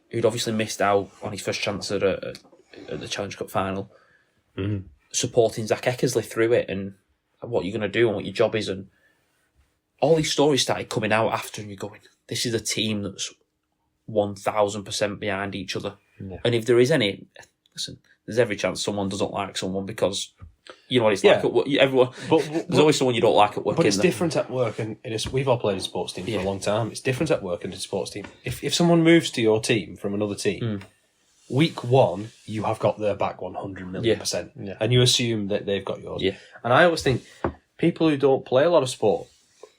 who'd obviously missed out on his first chance at the Challenge Cup final, supporting Zach Eckersley through it, and what you're going to do and what your job is, and all these stories started coming out after, and you're going, this is a team that's 1,000% behind each other. Yeah. And if there is any, listen, there's every chance someone doesn't like someone, because you know what it's like. Everyone, there's always someone you don't like at work. But it's different at work, and we've all played in sports teams for a long time. It's different at work and in a sports team. If someone moves to your team from another team, week 1, you have got their back 100 million %, and you assume that they've got yours. Yeah. And I always think people who don't play a lot of sport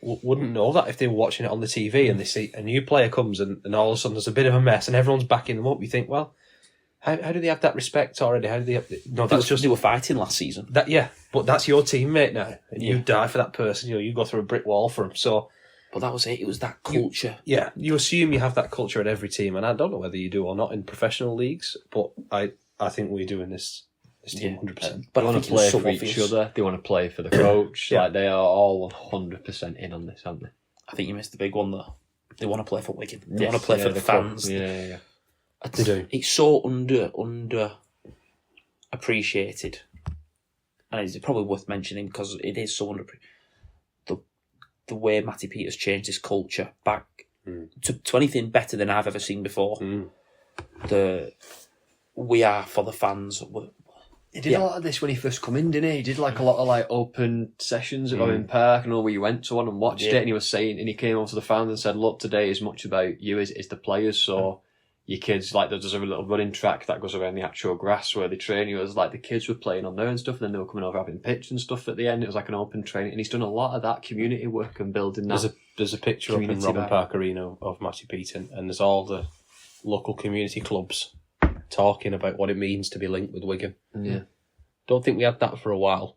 wouldn't know that if they were watching it on the TV and they see a new player comes and all of a sudden there's a bit of a mess and everyone's backing them up. You think, well, how do they have that respect already? How do they have... No, that's just... They were fighting last season. But that's your teammate now. And you die for that person. You go through a brick wall for them. So... But that was it. It was that culture. You assume you have that culture at every team. And I don't know whether you do or not in professional leagues, but I think we do in this team 100%. But they want to play for each other. They want to play for the coach. Like, they are all 100% in on this, aren't they? I think you missed the big one, though. They want to play for Wigan. They want to play for the fans. Yeah. They do. It's so under appreciated, and it's probably worth mentioning because it is so under. The way Matty Peters changed his culture back to anything better than I've ever seen before. We are for the fans. He did a lot of this when he first come in, didn't he? He did like a lot of open sessions at Owen Park. I know where you went to one and watched it, and he was saying, and he came over to the fans and said, "Look, today is much about you as it is the players." So your kids, like there's a little running track that goes around the actual grass where they train you. It was like the kids were playing on there and stuff, and then they were coming over having pitch and stuff at the end. It was like an open training, and he's done a lot of that community work and building that. There's a picture up in community Robin vibe. Park Arena of Matty Peaton, and there's all the local community clubs talking about what it means to be linked with Wigan. Yeah. Don't think we had that for a while.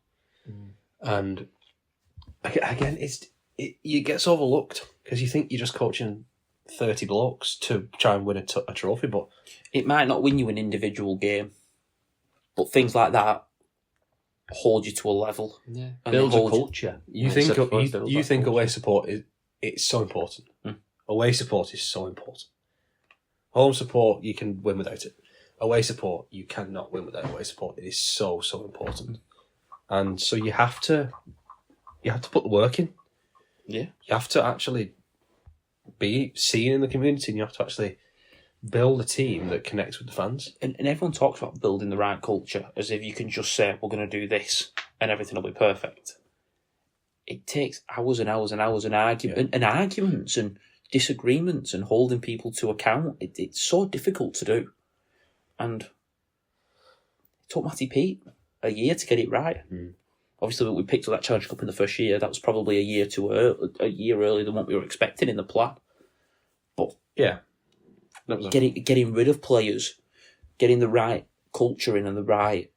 And again, it gets overlooked because you think you're just coaching 30 blokes to try and win a trophy, but It might not win you an individual game, but things like that hold you to a level. Yeah. And Builds they a hold you- culture. you Like think I said before, it builds you that think culture. away support it's so important. Mm. Away support is so important. Home support you can win without it. Away support you cannot win without away support. It is so important, and so you have to put the work in. Yeah. You have to actually be seen in the community, and you have to actually build a team that connects with the fans. And everyone talks about building the right culture as if you can just say, we're going to do this and everything will be perfect. It takes hours and hours and hours and arguments and disagreements and holding people to account. It's so difficult to do. And it took Matty Pete a year to get it right. Obviously, we picked up that Challenge Cup in the first year. That was probably a year earlier than what we were expecting in the plan. But Yeah, that was getting rid of players, getting the right culture in and the right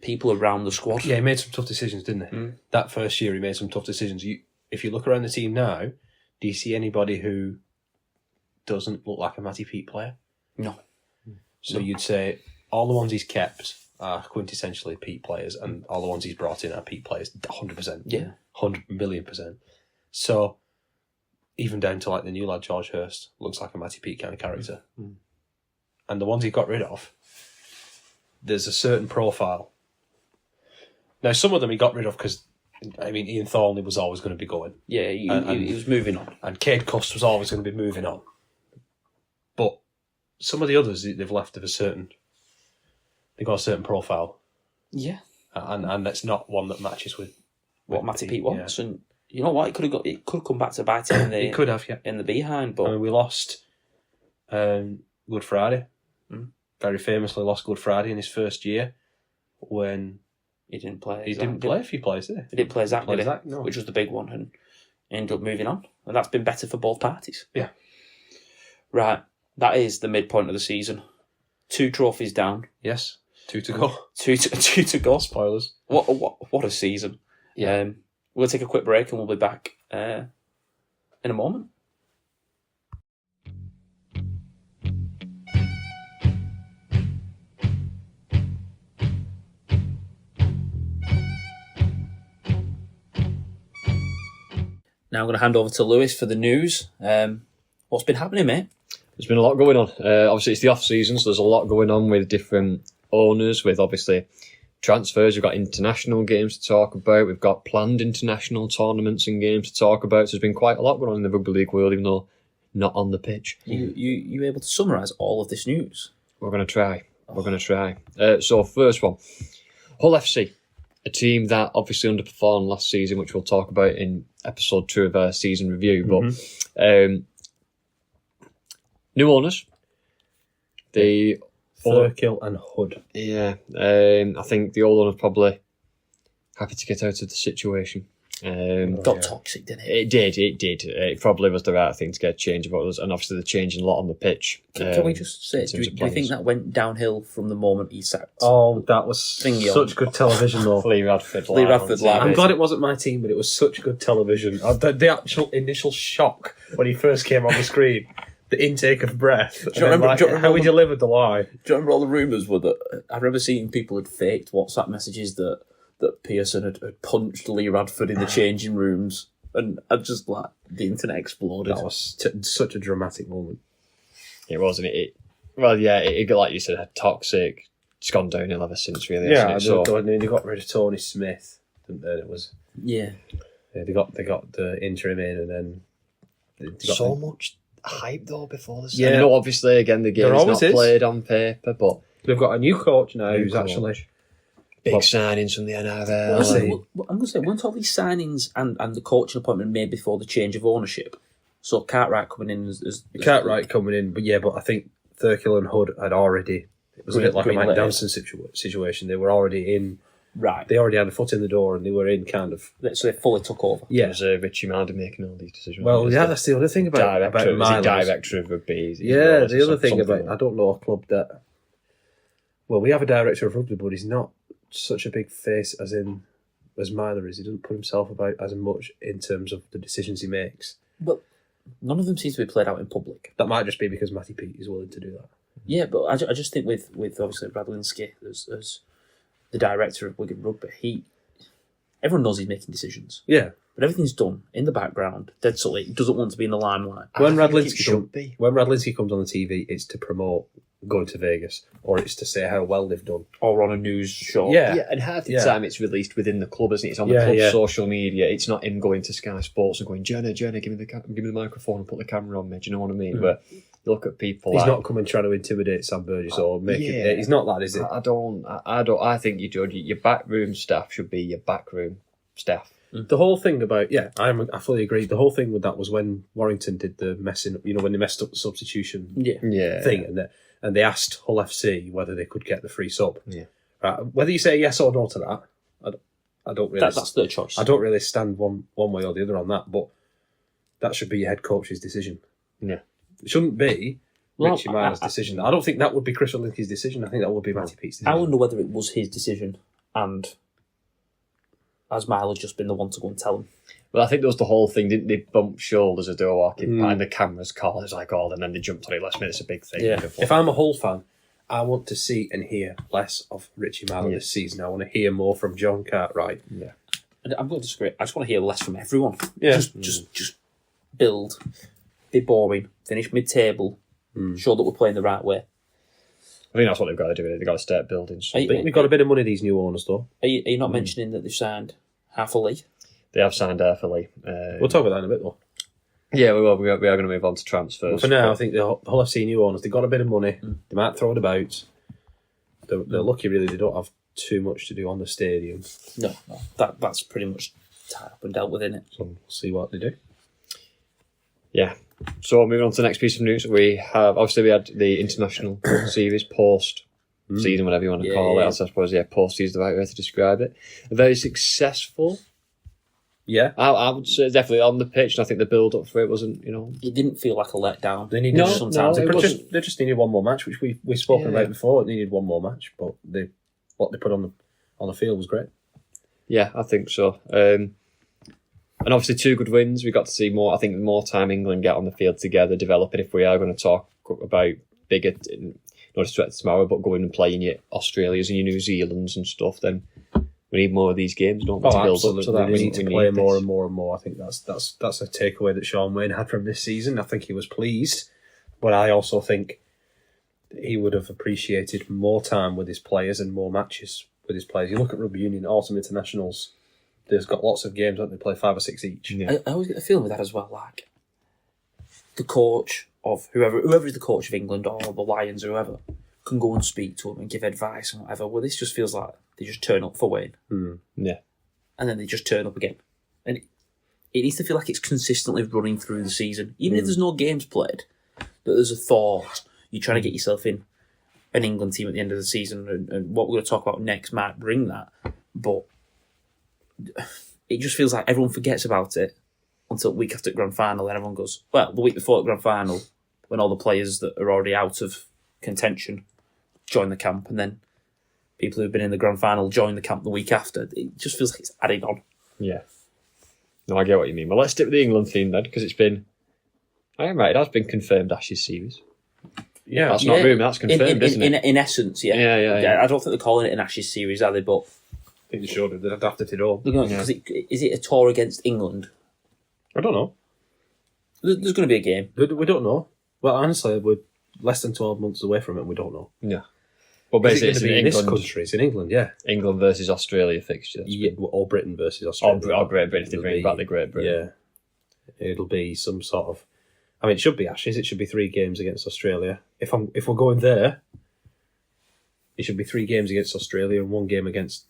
people around the squad. Yeah, he made some tough decisions, didn't he? That first year, he made some tough decisions. If you look around the team now, do you see anybody who doesn't look like a Matty Pete player? No. So you'd say all the ones he's kept are quintessentially Pete players, and all the ones he's brought in are Pete players, 100%. Yeah. 100 million%. So even down to like the new lad, George Hurst, looks like a Matty Pete kind of character. And the ones he got rid of, there's a certain profile. Now, some of them he got rid of because, I mean, Ian Thornley was always going to be going. Yeah, he was moving on. And Cade Cust was always going to be moving on. But some of the others, they've left of a certain... They've got a certain profile. Yeah. And that's not one that matches with What Matty Pete wants. And you know what? It could have come back to bite him in the, It could have, yeah. in the behind. But I mean, we lost Good Friday. Very famously lost Good Friday in his first year when he didn't play. he didn't play a few plays, did he? He didn't play Zach, Play did he? Zach, no. Which was the big one, and ended up moving on. And that's been better for both parties. Yeah. Right. That is the midpoint of the season. 2 trophies down. Yes. 2 to go. 2 to go. Spoilers. What a season. Yeah. We'll take a quick break and we'll be back in a moment. Now I'm going to hand over to Lewis for the news. What's been happening, mate? There's been a lot going on. Obviously, it's the off season, so there's a lot going on with different owners, with obviously transfers. We've got international games to talk about. We've got planned international tournaments and games to talk about. So there's been quite a lot going on in the rugby league world, even though not on the pitch. You able to summarise all of this news? We're going to try. We're going to try. So first one, Hull FC, a team that obviously underperformed last season, which we'll talk about in episode 2 of our season review. But new owners. Thurkill and Hood. Yeah, I think the old one was probably happy to get out of the situation. Got toxic, didn't it? It did. It probably was the right thing to get a change of others, and obviously they're changing a lot on the pitch. Can we just say, in do terms you of think players. that went downhill from the moment he sacked? Oh, that was Thingy such on. good television, though. Lee Radford. Lee live Radford on live. TV. I'm glad it wasn't my team, but it was such good television. The actual initial shock when he first came on the screen, the intake of breath. Do you remember how he delivered the line? Do you remember all the rumours were that I remember seeing people had faked WhatsApp messages that Pearson had punched Lee Radford in the changing rooms, and I just like the internet exploded. That was such a dramatic moment. It wasn't it. Well, yeah, it like you said, toxic. It's gone downhill ever since, really. Yeah, hasn't it? they got rid of Tony Smith, didn't they? It was Yeah. they got the interim in, and then they got So much hype though before this. Yeah. I know, obviously, again, the game There is always not is. played on paper, but they've got a new coach now New who's coach. actually big Well, signings from the NRL. Well, see. I'm going to say, weren't all these signings and the coaching appointment made before the change of ownership? So Cartwright coming in as Cartwright coming in, but I think Thurkill and Hood had already. It was a bit like a Mike Green-lit. Danson situation. They were already in. Right. They already had a foot in the door, and they were in kind of. So they fully took over. Yeah. It was Richie Marder making all these decisions. Well, He was yeah, the that's the other thing about Milo. director of rugby. Yeah, the other thing about I don't know a club that. Well, we have a director of rugby, but he's not such a big face as Myler is. He doesn't put himself about as much in terms of the decisions he makes. But none of them seems to be played out in public. That might just be because Matty Pete is willing to do that. Yeah, but I just think with obviously Radlinski as the director of Wigan Rugby, everyone knows he's making decisions. Yeah. But everything's done in the background, dead solid. He doesn't want to be in the limelight. When I think it should be. When Radlinski comes on the TV, it's to promote going to Vegas, or it's to say how well they've done. Or on a news show. Yeah. Yeah, and half the Yeah. time it's released within the club, isn't it? It's on the Yeah, club's yeah. social media. It's not him going to Sky Sports and going, Jenna, give me the microphone and put the camera on me. Do you know what I mean? But you look at people. He's like, not coming trying to intimidate Sam Burgess or make it. He's not that, is it? I don't. I think you judge your backroom staff should be your backroom staff. The whole thing about I fully agree. The whole thing with that was when Warrington did the messing. When they messed up the substitution Yeah. thing, and they asked Hull FC whether they could get the free sub. Yeah. Whether you say yes or no to that, I don't really. That's their choice. I don't really stand one way or the other on that, but that should be your head coach's decision. Yeah. It shouldn't be Well, Richie Myers' decision. I don't think that would be Chris Radlinski's decision. I think that would be Matty Pete's decision. I wonder whether it was his decision and has Milo just been the one to go and tell him? Well, I think there was the whole thing, didn't they? Bump shoulders as they were walking by, and the cameras call. It was like, and then they jumped on it last minute. It's a big thing. Yeah. If I'm a Hull fan, I want to see and hear less of Richie Milo this season. I want to hear more from John Cartwright. Yeah. I'm going to disagree. I just want to hear less from everyone. Yeah. Just build, be boring, finish mid-table, show that we're playing the right way. I think that's what they've got to do. They've got to start building Are something. you, I think they've got a bit of money, these new owners, though. are you not mentioning that they've signed half a league? They have signed Lee. We'll talk about that in a bit, though. Yeah, we will. We are going to move on to transfers. But for now, I think the Hull FC new owners, they've got a bit of money. They might throw it about. They're lucky, really. They don't have too much to do on the stadium. No. That's pretty much tied up and dealt with, isn't it? So we'll see what they do. Yeah. So moving on to the next piece of news, we had the international series post-season, whatever you want to call it. I suppose, post is the right way to describe it. Very successful. Yeah. I would say definitely on the pitch, and I think the build-up for it wasn't, It didn't feel like a letdown. They needed sometimes. they just needed one more match, which we've spoken about before. It needed one more match, but what they put on the field was great. Yeah, I think so. And obviously 2 good wins. We got to see more. I think the more time England get on the field together, developing. If we are going to talk about bigger, not just tomorrow, but going and playing your Australias and your New Zealands and stuff, then we need more of these games, don't we, to build up to that. We need to play more and more and more. I think that's a takeaway that Sean Wayne had from this season. I think he was pleased, but I also think he would have appreciated more time with his players and more matches with his players. You look at rugby union, autumn internationals. There's got lots of games that they play 5 or 6 each. Yeah. I always get the feeling with that as well, like the coach of whoever is the coach of England or the Lions or whoever can go and speak to him and give advice and whatever. Well, this just feels like they just turn up for Wayne. Yeah. And then they just turn up again. And it needs to feel like it's consistently running through the season. Even if there's no games played, that there's a thought, you're trying to get yourself in an England team at the end of the season, and what we're going to talk about next might bring that. But it just feels like everyone forgets about it until the week after the grand final, and everyone goes, well, the week before the grand final, when all the players that are already out of contention join the camp, and then people who've been in the grand final join the camp the week after. It just feels like it's added on. Yeah. No, I get what you mean. Well, let's stick with the England theme then, because it's been... I am right, it has been confirmed Ashes series. Yeah. That's not rumour, that's confirmed, isn't it? In essence, yeah. Yeah. I don't think they're calling it an Ashes series, are they? But I think they should have. They'd have drafted it all. because is it a tour against England? I don't know. There's going to be a game. We don't know. Well, honestly, we're less than 12 months away from it and we don't know. Yeah. Well, Is basically, it it's going to be an in this England, country? It's in England, yeah. England versus Australia fixture. Yeah, or Britain versus Australia. Or Great Britain, if they bring back the Great Britain. Yeah. It'll be some sort of... I mean, it should be Ashes. It should be 3 games against Australia. If we're going there, it should be 3 games against Australia and 1 game against,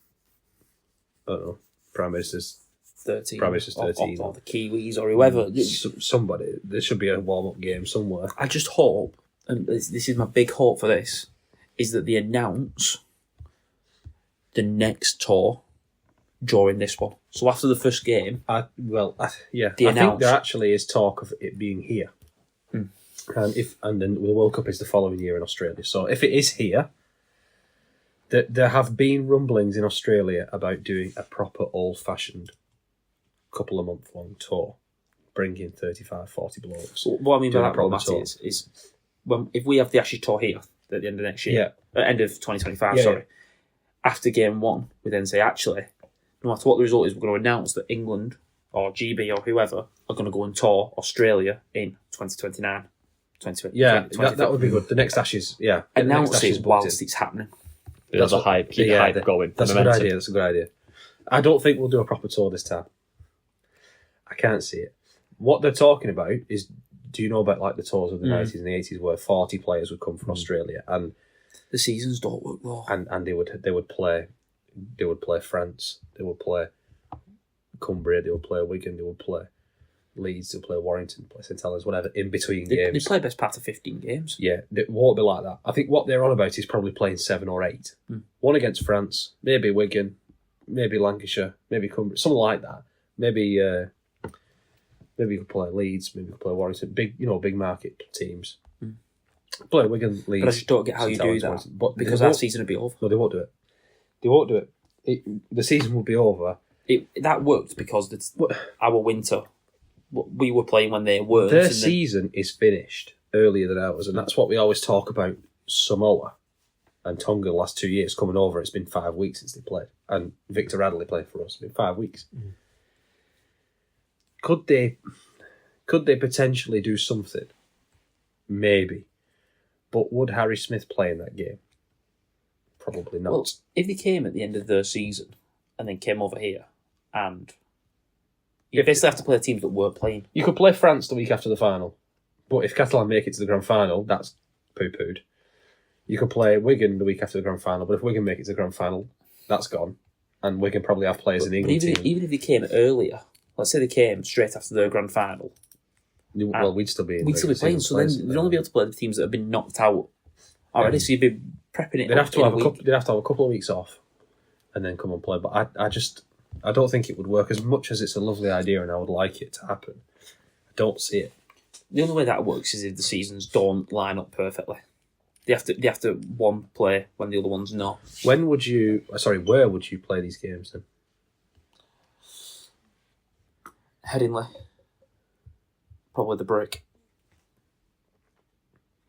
I don't know, Prime Minister's 13. Prime Minister's 13. Or the Kiwis or whoever. Somebody. There should be a warm-up game somewhere. I just hope and this is my big hope for this, is that they announce the next tour during this one. So after the first game, I think announce- there actually is talk of it being here. And then the World Cup is the following year in Australia. So if it is here, there have been rumblings in Australia about doing a proper old-fashioned couple of month-long tour, bringing 35, 40 blokes. so what I mean by Doing a that, proper Matt, tour. is if we have the Ashes tour here at the end of next year, end of 2025, Yeah, sorry, after game one, we then say, actually, no matter what the result is, we're going to announce that England or GB or whoever are going to go and tour Australia in 2029. 2020, Yeah, that would be good. The next Ashes, yeah. Announce it whilst it's happening. There's a hype, keep the hype going. That's a good idea. That's a good idea. I don't think we'll do a proper tour this time. I can't see it. What they're talking about is, do you know about like the tours of the 90s and the 80s where 40 players would come from Australia and The seasons don't work though. and they would play France, they would play Cumbria, they would play Wigan, they would play Leeds, they would play Warrington, play St Helens, whatever, in between They games. play best part of 15 games. Yeah, it won't be like that. I think what they're on about is probably playing 7 or 8. One against France, maybe Wigan, maybe Lancashire, maybe Cumbria, something like that. Maybe you could play Leeds, maybe you could play Warrington, big market teams. Play Wigan, Leeds. But I just don't get how you St do Helens, that. Warrington. But Because they that won't- season would be over. No, they won't do it. They won't do it. The season will be over. That worked because our winter, we were playing when they weren't. Their and then- season is finished earlier than ours, and that's what we always talk about Samoa and Tonga the last 2 years coming over. It's been 5 weeks since they played, and Victor Radley played for us. It's been 5 weeks. Could they potentially do something? Maybe, but would Harry Smith play in that game? Probably not. Well, if they came at the end of their season and then came over here, and you basically have to play teams that weren't playing. You could play France the week after the final, but if Catalan make it to the grand final, that's poo-pooed. You could play Wigan the week after the grand final, but if Wigan make it to the grand final, that's gone. And Wigan probably have players in the But England team. even if they came earlier, let's say they came straight after their grand final, Well, we'd still be in we'd still be playing. So then they'd only be able to play the teams that have been knocked out already. So you'd be prepping it. They'd have to in have a a week. couple of weeks off, and then come and play. But I don't think it would work as much as it's a lovely idea, and I would like it to happen. I don't see it. The only way that works is if the seasons don't line up perfectly. They have to one play when the other one's not. Where would you play these games then? Headingley, probably the Brick,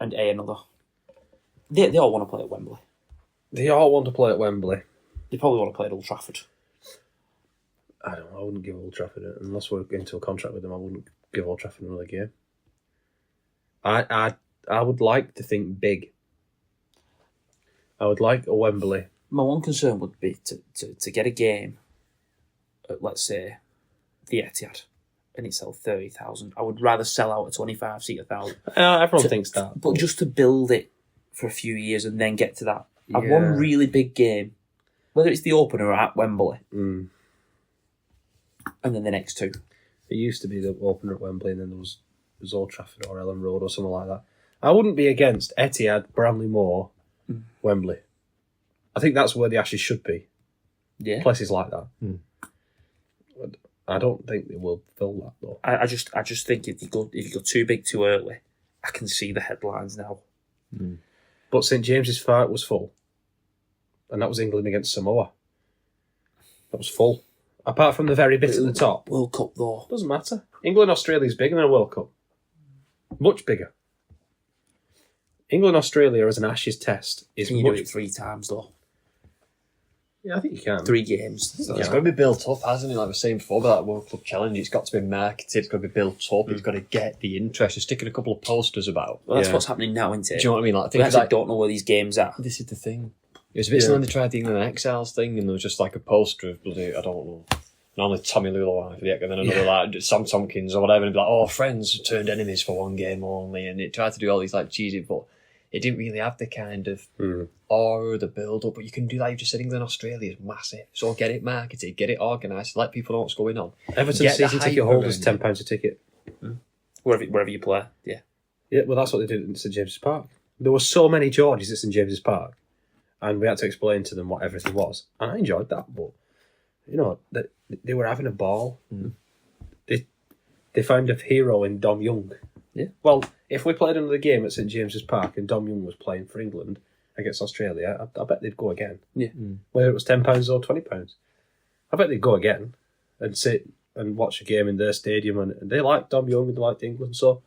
and another. They all want to play at Wembley. They all want to play at Wembley. They probably want to play at Old Trafford. I don't know. I wouldn't give Old Trafford it unless we're into a contract with them. I wouldn't give Old Trafford another game. I would like to think big. I would like a Wembley. My one concern would be to get a game at, let's say, the Etihad, and it sells 30,000. I would rather sell out a 25-seater 1,000. Everyone thinks that. But just to build it for a few years and then get to that. Have Yeah. one really big game, whether it's the opener or at Wembley, and then the next two. It used to be the opener at Wembley, and then there was Old Trafford or Ellen Road or something like that. I wouldn't be against Etihad, Bramley Moor, Wembley. I think that's where the Ashes should be. Yeah. Places like that. I don't think they will fill that though. I just think if you go too big too early, I can see the headlines now. But St James's Park was full, and that was England against Samoa. That was full. Apart from the very bit at the top, World Cup though. doesn't matter. England Australia's bigger than a World Cup, much bigger. England Australia as an Ashes test is Can you do much. it 3 times though? Yeah, I think you can. 3 games. It's got to be built up, hasn't it? Like I was saying before about that World Club Challenge, it's got to be marketed, it's got to be built up, it's got to get the interest. You're sticking a couple of posters about. Well, that's Yeah. what's happening now, isn't it? Do you know what I mean? Like, I We think actually like, don't know where these games are. this is the thing. It was a bit similar when they tried the England Exiles thing, and there was just like a poster of bloody, I don't know, normally Tommy Lulawa, and then another like Sam Tompkins or whatever, and it'd be like, oh, friends turned enemies for 1 game only, and it tried to do all these like cheesy, but it didn't really have the kind of awe, the build up. But you can do that. You just said England Australia is massive, so get it marketed, get it organised, let people know what's going on. Everton Get the season ticket hype holders around £10 a ticket. Wherever you play, yeah. Yeah, well, that's what they did at St James's Park. There were so many Georges at St James's Park, and we had to explain to them what everything was. And I enjoyed that, but, you know, they were having a ball. Mm. They found a hero in Dom Young. Yeah. Well, if we played another game at St James's Park and Dom Young was playing for England against Australia, I bet they'd go again. Yeah. Whether it was £10 or £20. I bet they'd go again and sit and watch a game in their stadium, and they like Dom Young and they liked England, so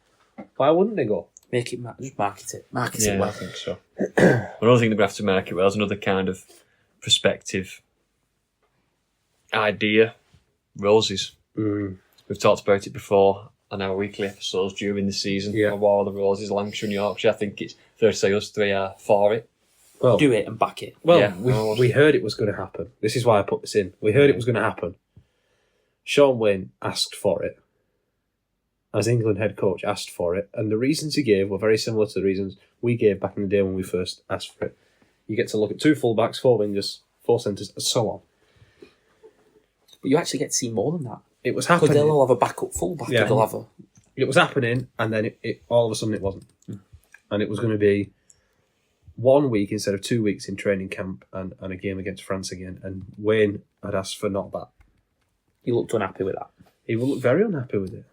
why wouldn't they go? Make it, just market it. Market Yeah, it well. I think so. Another thing that we have to market well is another kind of perspective idea. Roses. We've talked about it before on our weekly episodes during the season. Yeah. War of the Roses, Lancashire and Yorkshire. I think it's fair to say us three are for it. Well, Do it and back it. Well, Yeah. we heard it was going to happen. This is why I put this in. We heard it was going to happen. Sean Wynne asked for it. As England head coach, asked for it. And the reasons he gave were very similar to the reasons we gave back in the day when we first asked for it. You get to look at 2 fullbacks, 4 wingers, 4 centres, and so on. But you actually get to see more than that. It was Because happening. they'll all have a backup fullback. Yeah. They'll have a... It was happening, and then it all of a sudden it wasn't. And it was going to be 1 week instead of 2 weeks in training camp and a game against France again. And Wayne had asked for not that. You looked unhappy with that. He will look very unhappy with it.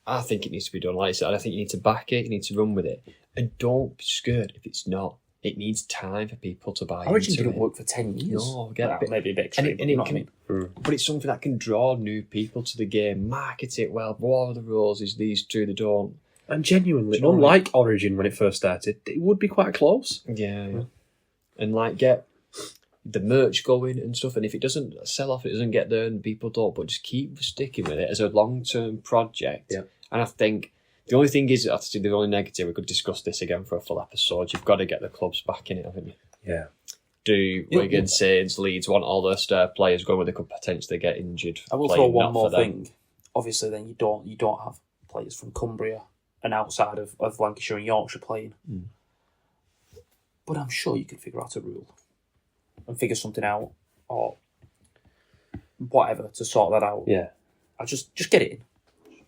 I think it needs to be done like I said. I think you need to back it, you need to run with it. And don't be scared if it's not. It needs time for people to buy Origin into didn't it. work for 10 years. No, get Well, a bit- maybe a bit extreme, and but it you know what I can- mean? But it's something that can draw new people to the game. Market it well. War of the Roses, these two, they don't. And genuinely, Do you know what I unlike Origin when it first started, it would be quite close. Yeah. And like get the merch going and stuff. And if it doesn't sell off, it doesn't get there and people don't, but just keep sticking with it as a long-term project. Yeah. And I think the only thing is, actually, the only negative, we could discuss this again for a full episode, you've got to get the clubs back in it, haven't you? Yeah. Do Wigan, Saints, Leeds want all their star players going where they could potentially get injured? I will playing throw one not more for them? thing. Obviously, then you don't have players from Cumbria and outside of Lancashire and Yorkshire playing. But I'm sure you could figure out a rule and figure something out or whatever to sort that out. Yeah. I just get it in.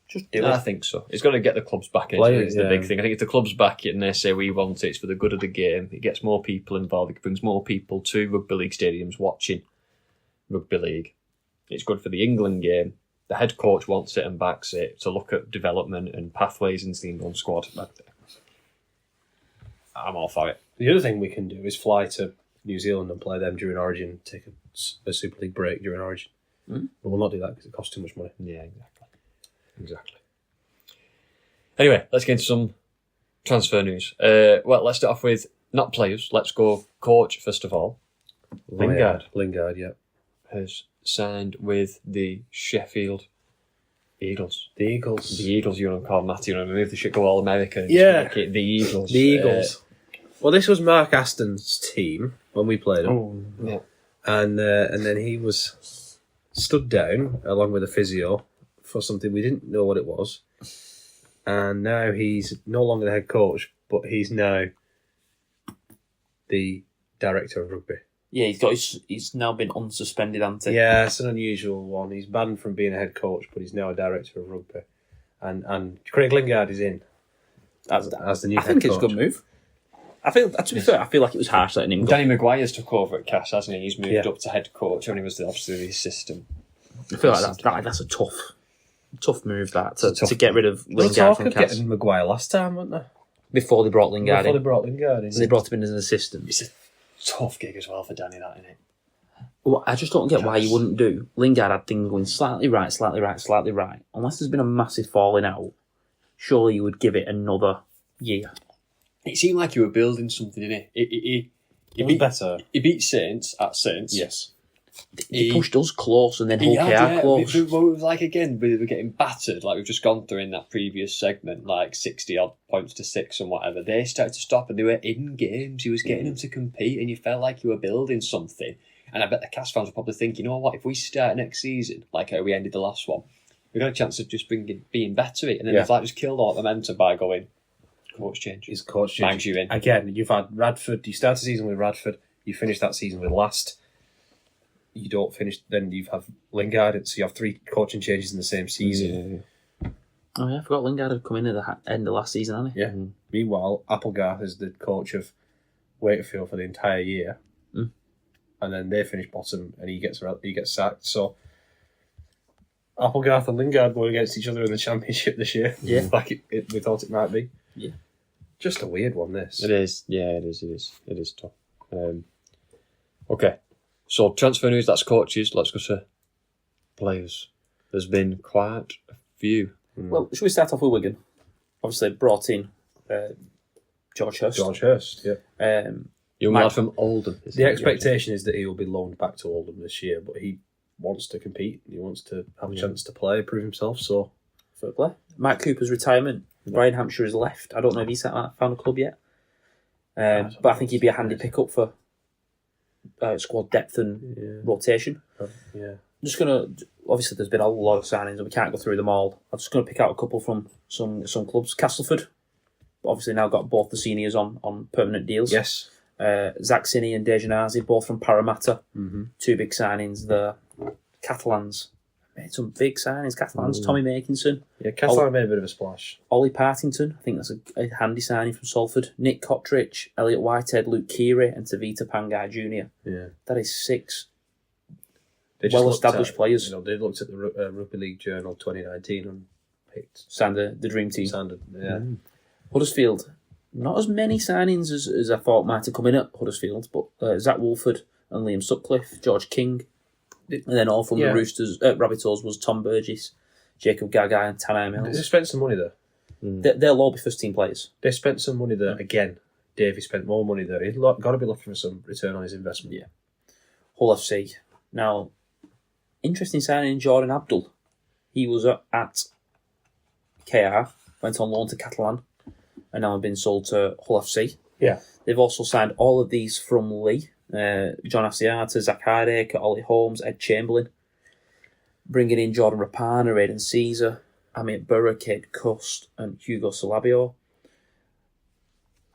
Just do I it. think so. It's got to get the clubs back in. Players, It's the yeah. big thing. I think if the clubs back it and they say we want it, it's for the good of the game. It gets more people involved. It brings more people to rugby league stadiums watching rugby league. It's good for the England game. The head coach wants it and backs it to look at development and pathways into the England squad. I'm all for it. The other thing we can do is fly to New Zealand and play them during Origin, take a Super League break during Origin. But we'll not do that because it costs too much money. Yeah, exactly. Anyway, let's get into some transfer news. Well, let's start off with not players. Let's go coach first of all. Lingard Lingard, yeah. has signed with the Sheffield Eagles. The Eagles. The Eagles, you want to call Matty, you want to move the shit, go all American. And Yeah. just make it the Eagles. The Eagles. Well, this was Mark Aston's team when we played him. Yeah. And then he was stood down along with a physio for something we didn't know what it was. And now he's no longer the head coach, but he's now the director of rugby. Yeah, he's now been unsuspended, hasn't he? Yeah, it's an unusual one. He's banned from being a head coach, but he's now a director of rugby. And Craig Lingard is in as the new I head think coach. it's a good move. I feel, to be fair, I feel like it was harsh letting him go. Danny Maguire's took over at Cass, hasn't he? He's moved Yeah. up to head coach when he was obviously the assistant. I feel like that's a tough move a tough to get rid of They were Lingard talking from of Cass getting Maguire last time, weren't they? before they brought Lingard Before they in. brought Lingard in. So they brought him in as an assistant. It's a tough gig as well for Danny, that, isn't it? Well, I just don't get why you wouldn't do. Lingard had things going slightly right. Unless there's been a massive falling out, surely you would give it another year. It seemed like you were building something, didn't it? He better. He beat Saints at Saints. Yes. He pushed us close and then He Hull had, KR close. It was like, again, we were getting battered, like we've just gone through in that previous segment, like 60-odd points to 6 and whatever. They started to stop and they were in games. He was getting them to compete and you felt like you were building something. And I bet the Cass fans were probably thinking, you know what, if we start next season, like how we ended the last one, we've got a chance of just being better. And then Yeah. they've like just killed all that momentum by going, coach change. His coach Bags you in. Again, you've had Radford. You start the season with Radford. You finish that season with Last. You don't finish. Then you have Lingard. So you have 3 coaching changes in the same season. Oh yeah, I forgot Lingard had come in at the end of last season, hadn't he? Yeah. Meanwhile, Applegarth is the coach of Wakefield for the entire year, and then they finish bottom, and he gets sacked. So Applegarth and Lingard going against each other in the Championship this year. Yeah, like we thought it might be. Yeah, just a weird one. This it is. Yeah, it is tough. Okay, so transfer news. That's coaches. Let's go to players. There's been quite a few. Well, should we start off with Wigan? Obviously, brought in George Hurst. Yeah. Young lad from Oldham. The expectation is that he will be loaned back to Oldham this year, but he wants to compete. He wants to have a chance to play, prove himself. So, fair play. Mike Cooper's retirement. Brian Hampshire has left. I don't know if he's found a club yet. But I think he'd be a handy pickup for squad depth and rotation. Yeah. I'm just going to... Obviously, there's been a lot of signings and we can't go through them all. I'm just going to pick out a couple from some clubs. Castleford, obviously now got both the seniors on permanent deals. Yes. Zach Sinney and Dejanazi, both from Parramatta. Two big signings there. Catalans made some big signings. Catalans, Tommy Makinson. Yeah, Catalan made a bit of a splash. Ollie Partington, I think that's a handy signing from Salford. Nick Cottridge, Elliot Whitehead, Luke Keary, and Tavita Pangai Jr. Yeah. That is 6 well-established players. They looked at the Rugby League Journal 2019 and picked... Signed the dream team. Huddersfield, not as many signings as I thought might have come in at Huddersfield, but Zach Wolford and Liam Sutcliffe, George King, and then all from the Roosters, Rabbitohs was Tom Burgess, Jacob Gagai and Tanai Mills. They spent some money there. They'll all be first team players. They spent some money there. Again, Davey spent more money there. He's got to be looking for some return on his investment. Yeah. Hull FC. Now, interesting signing Jordan Abdul. He was at KR, went on loan to Catalan, and now have been sold to Hull FC. Yeah. They've also signed all of these from Lee. John Asiata, Zach Hardacre, Ollie Holmes, Ed Chamberlain. Bringing in Jordan Rapana, Aidan Caesar, Amit Burra, Kate Cust, and Hugo Salabio.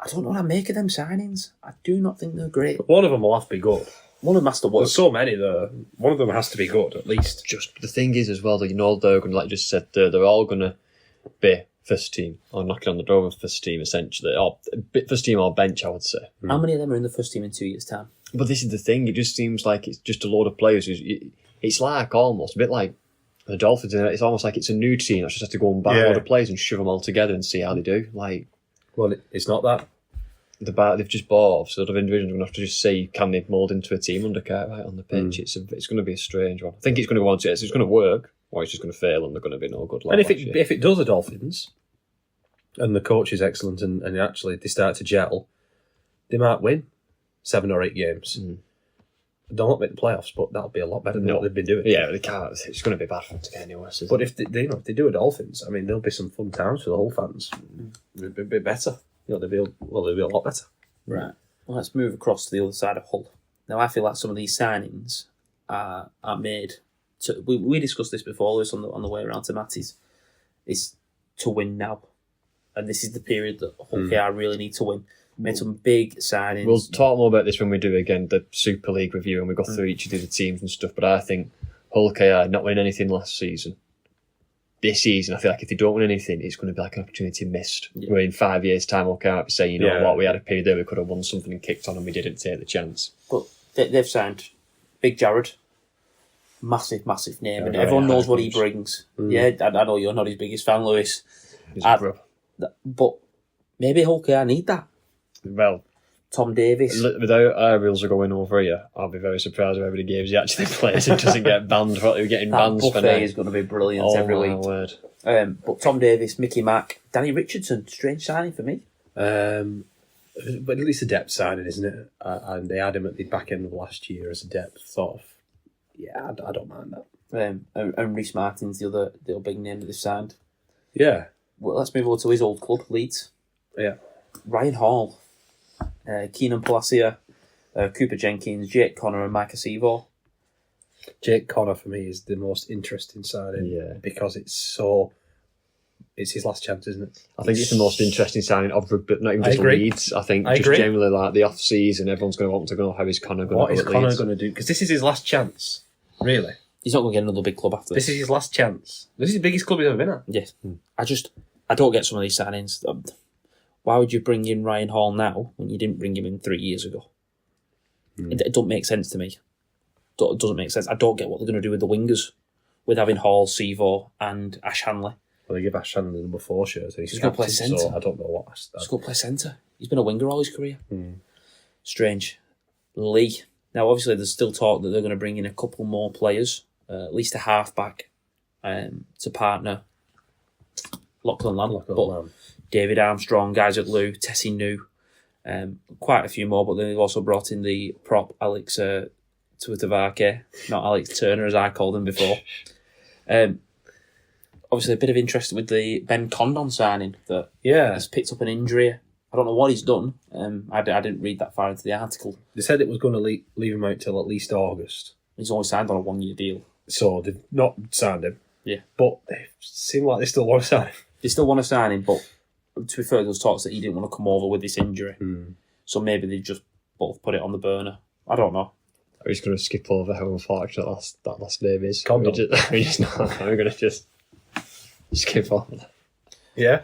I don't know what I make of them signings. I do not think they're great. One of them will have to be good. One of them has to work. There's so many there. One of them has to be good, at least. Just the thing is as well that they're going to, like just said, they're all going to be first team or knocking on the door of first team essentially, or first team or bench, I would say. How many of them are in the first team in 2 years' time? But this is the thing. It just seems like it's just a load of players. It's like almost a bit like the Dolphins. It's almost like it's a new team that just has to go and buy a load of players and shove them all together and see how they do. Like, well, it's not that. They've just bought sort of individuals. We're going to have to just see can they mould into a team under Cartwright on the pitch. It's going to be a strange one. I think it's going to go on to it's going to work, or it's just going to fail and they're going to be no good. And if it does the Dolphins, and the coach is excellent, and actually they start to gel, they might win 7 or 8 games. They'll not make the playoffs, but that'll be a lot better than what they've been doing. Yeah, they can't. It's going to be bad for them to get any worse. But if they do a Dolphins, I mean, there'll be some fun times for the whole fans. It'll be a bit better. They'll be a lot better. Right. Well, let's move across to the other side of Hull. Now, I feel like some of these signings are made. We discussed this before, Lewis, on the way around to Matty's. Is to win now, and this is the period that Hull KR really need to win. Made some big signings. We'll talk more about this when we do again the Super League review and we go through each of the teams and stuff. But I think Hull KR not winning anything last season. This season, I feel like if they don't win anything, it's going to be like an opportunity missed. Yeah. Where in 5 years' time, Hull KR be saying, you know what, we had a period there we could have won something and kicked on and we didn't take the chance. But they've signed Big Jared. Massive name, and everyone knows what he brings. Yeah, I know you're not his biggest fan, Lewis. But maybe Hull KR need that. Well, Tom Davis. Without our rules are going over here, I'll be very surprised with how many games he actually plays and doesn't get banned for getting bans for now. That buffet is going to be brilliant every week. Word. But Tom Davis, Mickey Mack, Danny Richardson, strange signing for me. But at least a depth signing, isn't it? And they had him at the back end of last year as a depth sort of. Yeah, I don't mind that. And Reece Martin's the other big name that they've signed. Yeah. Well, let's move over to his old club, Leeds. Yeah. Ryan Hall, Keenan Palacia, Cooper Jenkins, Jake Connor and Micah Seavor. Jake Connor for me is the most interesting signing because it's his last chance, isn't it? I think it's the most interesting signing of rugby, not even just Leeds. I think just generally like the off-season, everyone's going to want to know how is Connor going to do. What is Connor going to do? Because this is his last chance, really. He's not going to get another big club after this. This is his last chance. This is the biggest club he's ever been at. Yes. I don't get some of these signings. Why would you bring in Ryan Hall now when you didn't bring him in 3 years ago? It don't make sense to me. It doesn't make sense. I don't get what they're going to do with the wingers, with having Hall, Sevo and Ash Hanley. Well, they give Ash Hanley the number 4 shirt. He's going to play centre. So I don't know what. He's going to play centre. He's been a winger all his career. Strange. Lee. Now, obviously, there's still talk that they're going to bring in a couple more players, at least a half-back, to partner Lachlan Lamb. David Armstrong, guys at Lou, Tessie New, quite a few more, but then they've also brought in the prop Alex Tuatavake, not Alex Turner as I called him before. Obviously, a bit of interest with the Ben Condon signing that has picked up an injury. I don't know what he's done. I didn't read that far into the article. They said it was going to leave him out till at least August. He's only signed on a 1-year deal. So they've not signed him. Yeah. But they seem like they still want to sign him. They still want to sign him, but to be fair, there was talks that he didn't want to come over with this injury. So maybe they just both put it on the burner. I don't know. I'm just going to skip over how unfortunate that last name is. Condon. I'm going to just skip over that. Yeah.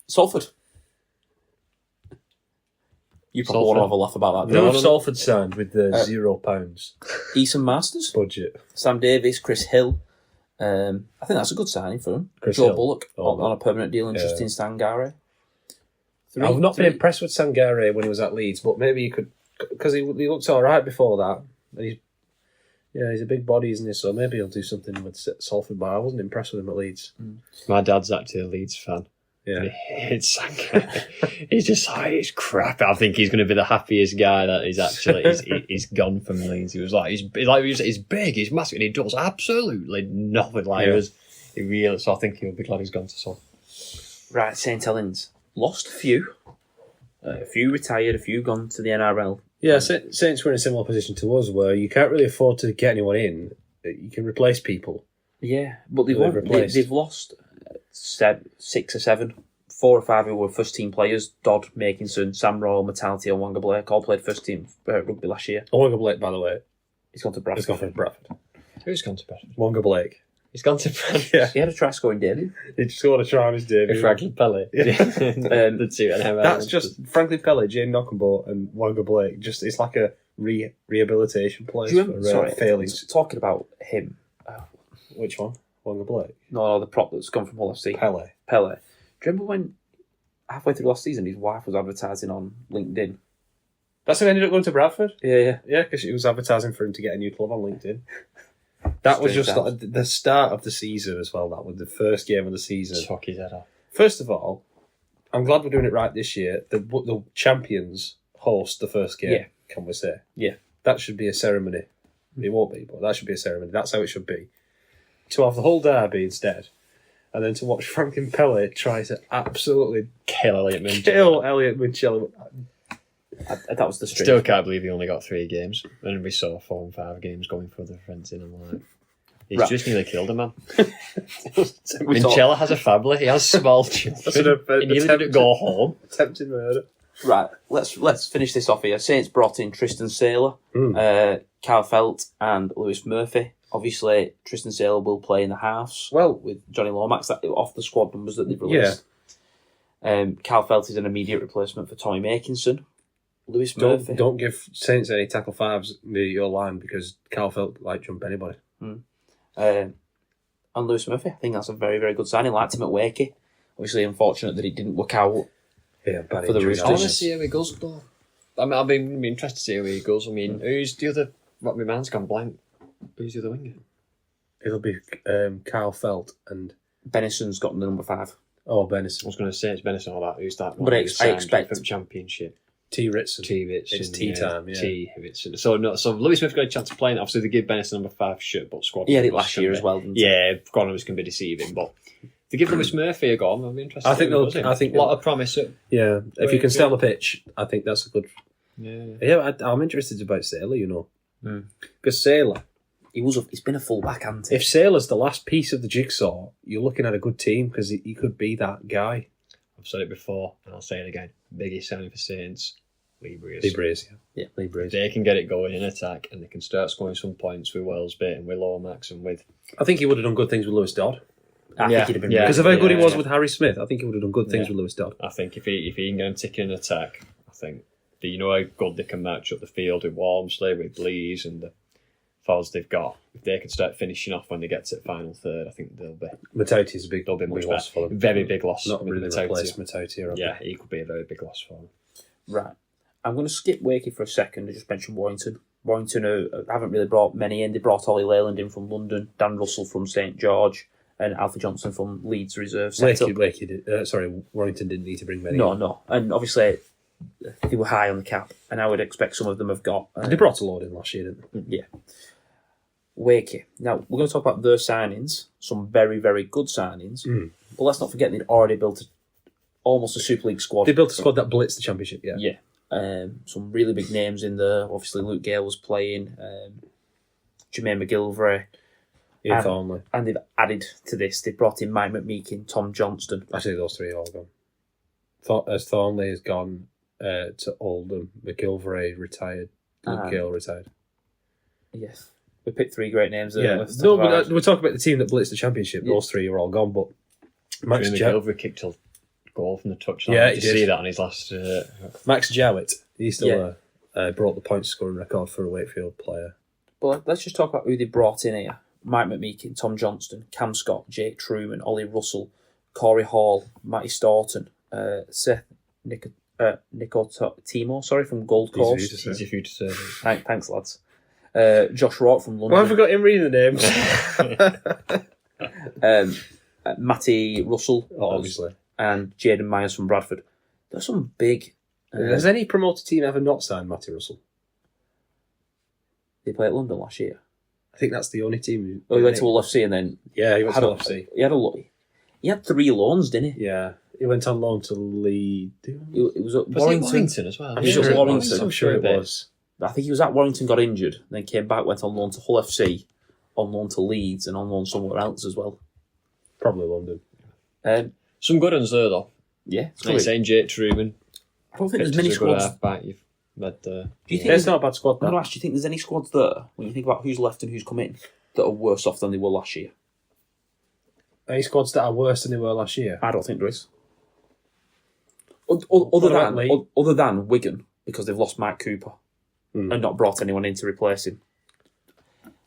Salford. You probably want to have a laugh about that. No, Salford signed with the £0 Eason Masters, budget. Sam Davies, Chris Hill. I think that's a good signing for him. Joe Hill. Bullock on a permanent deal and Justin Sangare. I've not been impressed with Sangare when he was at Leeds, but maybe you could, because he looked all right before that. And he's a big body, isn't he? So maybe he'll do something with Salford, but I wasn't impressed with him at Leeds. My dad's actually a Leeds fan. Yeah. It's he's just like, it's crap. I think he's going to be the happiest guy that he's actually he's gone from Leeds. He was like he's big, he's massive, and he does absolutely nothing like us. He really, so I think he'll be glad he's gone to Sol. Right, St Helens lost a few retired, a few gone to the NRL. Yeah, Saints were in a similar position to us, where you can't really afford to get anyone in. You can replace people. Yeah, but they've lost 6 or 7, 4 or 5 who were first team players. Dodd, Makinson, Sam Rowe, Metalti and Wanga Blake all played first team rugby last year. Wanga Blake, by the way, he's gone to Bradford. He's gone for Bradford. Who's gone to Bradford? Wanga Blake. He's gone to Bradford. Yeah. He had a try scoring debut. He just scored a try on his debut. Franklin Pelly. The two That's just Franklin Pelly, Jane Knockenbolt and Wanga Blake. Just it's like a rehabilitation place for failings. Talking about him. Which one? Wanga Blake? No, the prop that's gone from Hull FC. Pele. Do you remember when halfway through last season his wife was advertising on LinkedIn? That's how he ended up going to Bradford? Yeah. Yeah, because she was advertising for him to get a new club on LinkedIn. That was just like the start of the season as well. That was the first game of the season. Chuck his head off. First of all, I'm glad we're doing it right this year. The champions host the first game, can we say? Yeah. That should be a ceremony. It won't be, but that should be a ceremony. That's how it should be. To have the whole derby instead, and then to watch Franklin Pelly try to absolutely kill Elliot Minchell. That was the strange. Still can't believe he only got 3 games. And we saw 4 and 5 games going for the friends in and like, he's just nearly killed a man. Minchella has a family. He has small children. He nearly didn't go home. Attempted murder. Right, let's finish this off here. Saints brought in Tristan Saylor, Kyle Felt and Lewis Murphy. Obviously, Tristan Saylor will play in the halves with Johnny Lomax off the squad numbers that they've released. Kyle Felt is an immediate replacement for Tommy Makinson. Lewis Murphy. Don't give Saints any tackle 5s near your line because Kyle Felt like jump anybody. And Lewis Murphy, I think that's a very, very good signing. Liked him at Wakey. Obviously, unfortunate that it didn't work out for the Roosters. I want to see how he goes, though. I mean, I'll be interested to see how he goes. I mean, who's the other... What, my man's gone blank. Who's the other winger? It'll be Kyle Felt and... Bennison's got the number 5. Oh, Bennison. I was going to say it's Bennison or that. Who's that one? But I expect... From Championship. T. Ritson. It's tea time, yeah. T. Ritson. So Lewis Smith got a chance of playing. Obviously, they give Bennison number 5 shirt, but squad. He had it last year as well, didn't he? Yeah, Gronow's can be deceiving, but to give Lewis Murphy a go, I'm interested. I think a lot of promise. Yeah, if you can stay on the pitch, I think that's a good... Yeah, I'm interested about Saylor, you know. Because Saylor... He's been a full-back, hasn't he? If Saylor's the last piece of the jigsaw, you're looking at a good team because he could be that guy. I've said it before, and I'll say it again. Biggest signing for Saints Lee Breeze. Lee Breeze, Yeah. Lee Breeze. They can get it going in attack, and they can start scoring some points with Wellsby and with Lomax and with... I think he would have done good things with Lewis Dodd. I think he'd have been Because of how good he was yeah. with Harry Smith, I think he would have done good things with Lewis Dodd. I think if he can get him ticking in attack, I think you know how good they can match up the field with Walmsley, with Blees, and the forwards they've got. If they can start finishing off when they get to the final third, I think they'll be Matauti's a big much loss better. for them. Very big loss. Not with really Matauti. replaced Matauti. Yeah, he could be a very big loss for them. Right. I'm going to skip Wakey for a second and just mention Warrington. Warrington haven't really brought many in. They brought Ollie Leyland in from London, Dan Russell from St George, and Alfie Johnson from Leeds Reserve. Warrington didn't need to bring many. No. And obviously, they were high on the cap, and I would expect some of them have got... They brought a load in last year, didn't they? Yeah. Wakey. Now, we're going to talk about their signings, some very, very good signings, but let's not forget they'd already built almost a Super League squad. They built a squad that blitzed the Championship, yeah. Yeah. Some really big names in there. Obviously, Luke Gale was playing, Jermaine McGilvray. Ian Thornley. And they've added to this, they brought in Mike McMeekin, Tom Johnston. Actually, those three are all gone. As Thornley has gone to Oldham, McGilvray retired, Luke Gale retired. Yes. We picked three great names there. Yeah. No, but we're talking about the team that blitzed the Championship. Yeah. Those three are all gone, but Max McGilvray kicked a goal from the touchline. Yeah, Did you see that on his last... Max Jowett, he still brought the point scoring record for a Wakefield player. But let's just talk about who they brought in here. Mike McMeekin, Tom Johnston, Cam Scott, Jake Truman, Ollie Russell, Corey Hall, Matty Staunton, Seth Timo, from Gold Coast. Easy for you to say. Thanks, lads. Josh Rourke from London. Why have I got him reading the names? Matty Russell, obviously, and Jaden Myers from Bradford. There's some big... Has any promoted team ever not signed Matty Russell? They played at London last year. I think that's the only team. He went to Hull FC and then... Yeah, he went to Hull FC. He had 3 loans, didn't he? Yeah. He went on loan to Leeds. It was at Warrington as well? I'm sure it was Warrington. I'm sure it was. I think he was at Warrington, got injured, then came back, went on loan to Hull FC, on loan to Leeds, and on loan somewhere else as well. Probably London. Some good ones there, though. Yeah. Like saying Jake Truman. I don't think there's many squads. You've had, do you think it's not a bad squad, I'm going to ask, do you think there's any squads there, when you think about who's left and who's come in, that are worse off than they were last year? Any squads that are worse than they were last year? I don't think there is. Other than Wigan, because they've lost Mike Cooper and not brought anyone in to replace him.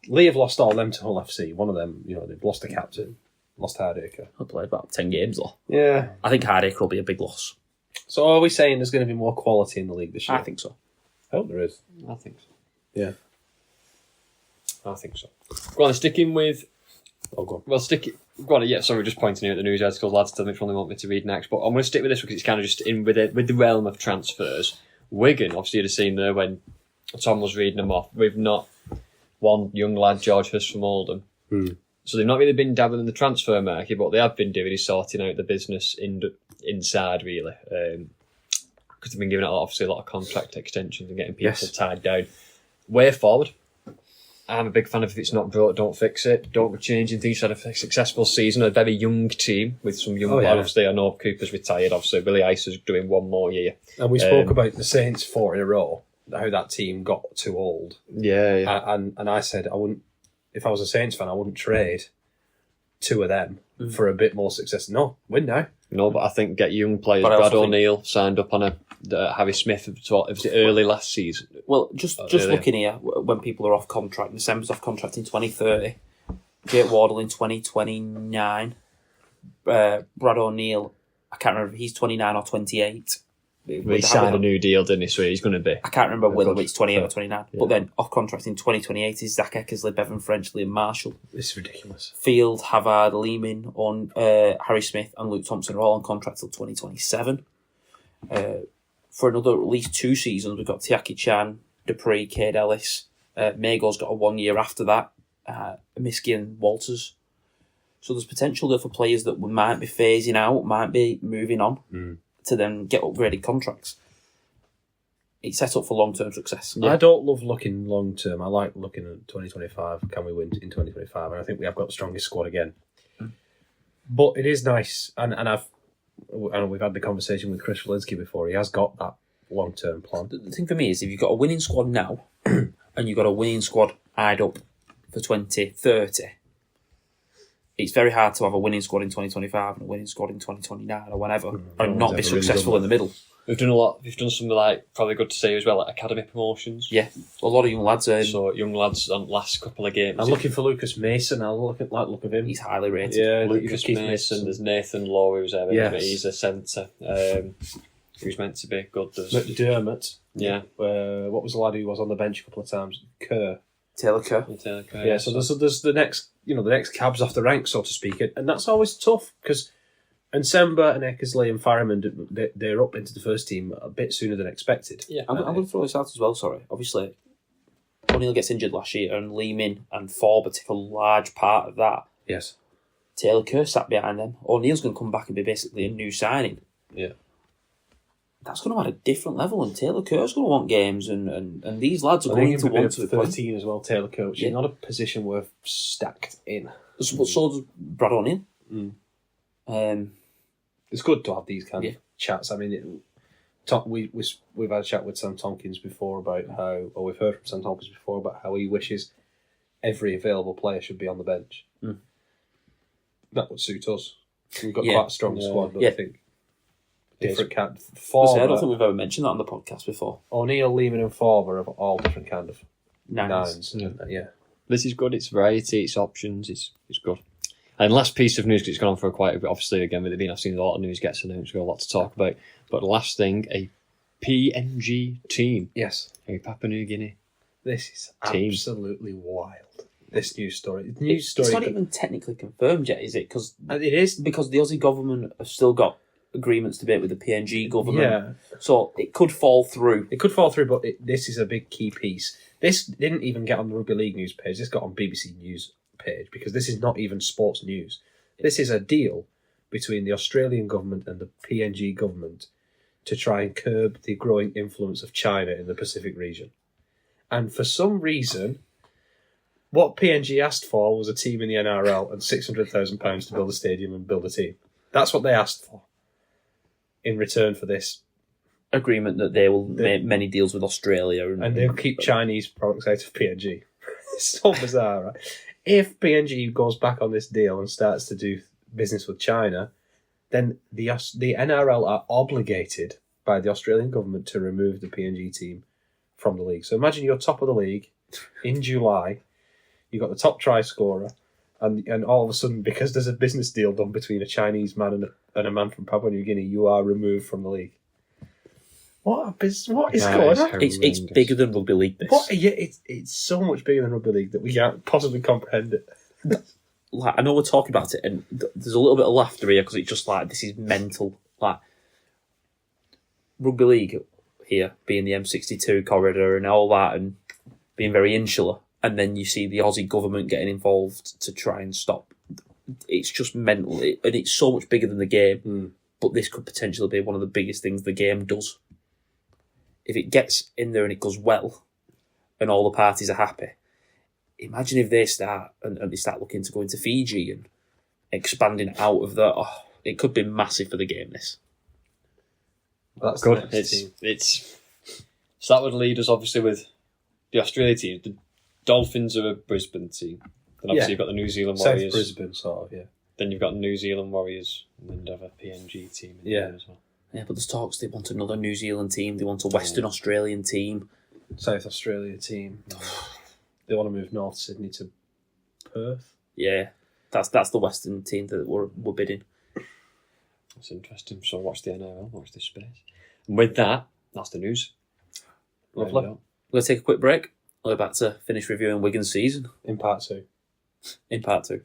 Lee have lost all them to Hull FC. One of them, they've lost the captain, lost Hardacre. I played about 10 games though. Yeah. I think Hardacre will be a big loss. So are we saying there's going to be more quality in the league this year? I think so. I hope there is. I think so. Yeah. I think so. Go on, sticking with... Oh, go on. Well, go on, yeah, sorry, just pointing out at the news articles, lads tell me which one they want me to read next, but I'm going to stick with this because it's kind of just in with the realm of transfers. Wigan, obviously you'd have seen there when Tom was reading them off, we've not one young lad, George Huss from Oldham. So they've not really been dabbling in the transfer market, but what they have been doing is sorting out the business inside, really. Because they've been giving out, obviously, a lot of contract extensions and getting people tied down. Way forward. I'm a big fan of if it's not broke, don't fix it. Don't be changing things. Had a successful season, a very young team with some young players. Obviously, I know Cooper's retired. Obviously, Billy Ice is doing one more year. And we spoke about the Saints 4 in a row, how that team got too old. Yeah. And I said I wouldn't, if I was a Saints fan, I wouldn't trade 2 of them for a bit more success. No, win now. No, but I think get young players. Brad O'Neill signed up on Harry Smith. It was early last season. Well, just looking here, when people are off contract, December's off contract in 2030, Jake Wardle in 2029, Brad O'Neill, I can't remember if he's 29 or 28. He signed a new deal, didn't he? So he's going to be. I can't remember whether it's 28 or 29. Yeah. But then off contract in 2028 is Zach Eckersley, Bevan Frenchley, and Marshall. This is ridiculous. Field, Havard, Lehman, on Harry Smith, and Luke Thompson are all on contract till 2027. For another at least 2 seasons, we've got Tiaki Chan, Dupree, Cade Ellis. Mago's got a 1 year after that. Miski and Walters. So there's potential there for players that we might be phasing out, might be moving on. To then get upgraded contracts. It's set up for long-term success. Yeah. I don't love looking long-term. I like looking at 2025. Can we win in 2025? And I think we have got the strongest squad again. But it is nice, and we've had the conversation with Chris Walensky before. He has got that long-term plan. The thing for me is if you've got a winning squad now and you've got a winning squad eyed up for 2030, it's very hard to have a winning squad in 2025 and a winning squad in 2029 or whenever and not be successful in the middle. We've done a lot. We've done some probably good to say as well, like academy promotions. Yeah, a lot of young lads. So young lads on last couple of games. I'm looking for Lucas Mason. I like the look of him. He's highly rated. Yeah, Lucas Mason. There's Nathan Law who's there. Yes. But he's a centre. Who's meant to be good. There's McDermott. Yeah. What was the lad who was on the bench a couple of times? Kerr. Taylor Kerr. Yeah. So there's the next, the next cabs off the rank, so to speak, and that's always tough because. And Semba and Eckersley and Farriman, they're up into the first team a bit sooner than expected. Yeah, I'm going to throw this out as well, sorry. Obviously, O'Neill gets injured last year and Lee Min and Forber take a large part of that. Yes. Taylor Kerr sat behind them. O'Neill's going to come back and be basically a new signing. Yeah. That's going to add a different level, and Taylor Kerr's going to want games, and these lads are going to want to play. 13 as well, Taylor Kerr, which is not a position we're stacked in. So does Brad O'Neill. It's good to have these kind of chats. I mean, we've had a chat with Sam Tompkins before about how, or we've heard from Sam Tompkins before about how he wishes every available player should be on the bench. That would suit us. We've got quite a strong squad, don't you think? Different kind. I don't think we've ever mentioned that on the podcast before. O'Neill, Lehman, and Forber are all different kind of nines. Yeah. This is good. It's variety. It's options. It's good. And last piece of news, because it's gone on for quite a bit, obviously, again, with it being, I've seen a lot of news gets announced, we've got a lot to talk about. But the last thing, a PNG team. Yes. A Papua New Guinea. This is team. Absolutely wild. This news story. It's not even technically confirmed yet, is it? Because it is. Because the Aussie government have still got agreements to make with the PNG government. Yeah. So it could fall through. It could fall through, but this is a big key piece. This didn't even get on the Rugby League news page. This got on BBC News page because this is not even sports news. This is a deal between the Australian government and the PNG government to try and curb the growing influence of China in the Pacific region. And for some reason, what PNG asked for was a team in the NRL and £600,000 to build a stadium and build a team. That's what they asked for in return for this agreement that they will make many deals with Australia. And they'll keep Chinese products out of PNG. It's so bizarre, right? If PNG goes back on this deal and starts to do business with China, then the NRL are obligated by the Australian government to remove the PNG team from the league. So imagine you're top of the league in July, you've got the top try scorer, and all of a sudden, because there's a business deal done between a Chinese man and a man from Papua New Guinea, you are removed from the league. What is going on? It's bigger than rugby league. This. It's so much bigger than rugby league that we can't possibly comprehend it. Like, I know we're talking about it, and there's a little bit of laughter here because it's just like this is mental. Like rugby league here being the M62 corridor and all that, and being very insular, and then you see the Aussie government getting involved to try and stop. It's just mental, and it's so much bigger than the game. But this could potentially be one of the biggest things the game does. If it gets in there and it goes well, and all the parties are happy, imagine if they start and they start looking to go into Fiji and expanding out of that. Oh, it could be massive for the game. This. That's good. So that would lead us obviously with the Australia team. The Dolphins are a Brisbane team. Then obviously you've got the New Zealand Warriors. South Brisbane, sort of, yeah. Then you've got the New Zealand Warriors, and then you have a PNG team in there as well. Yeah, but there's talks they want another New Zealand team, they want a Western Australian team. South Australia team. They want to move North Sydney to Perth. Yeah, that's the Western team that we're bidding. That's interesting. So watch the NRL, watch this space. And with that, that's the news. Lovely. We're going to take a quick break. We'll be back to finish reviewing Wigan's season. In part two. In part two.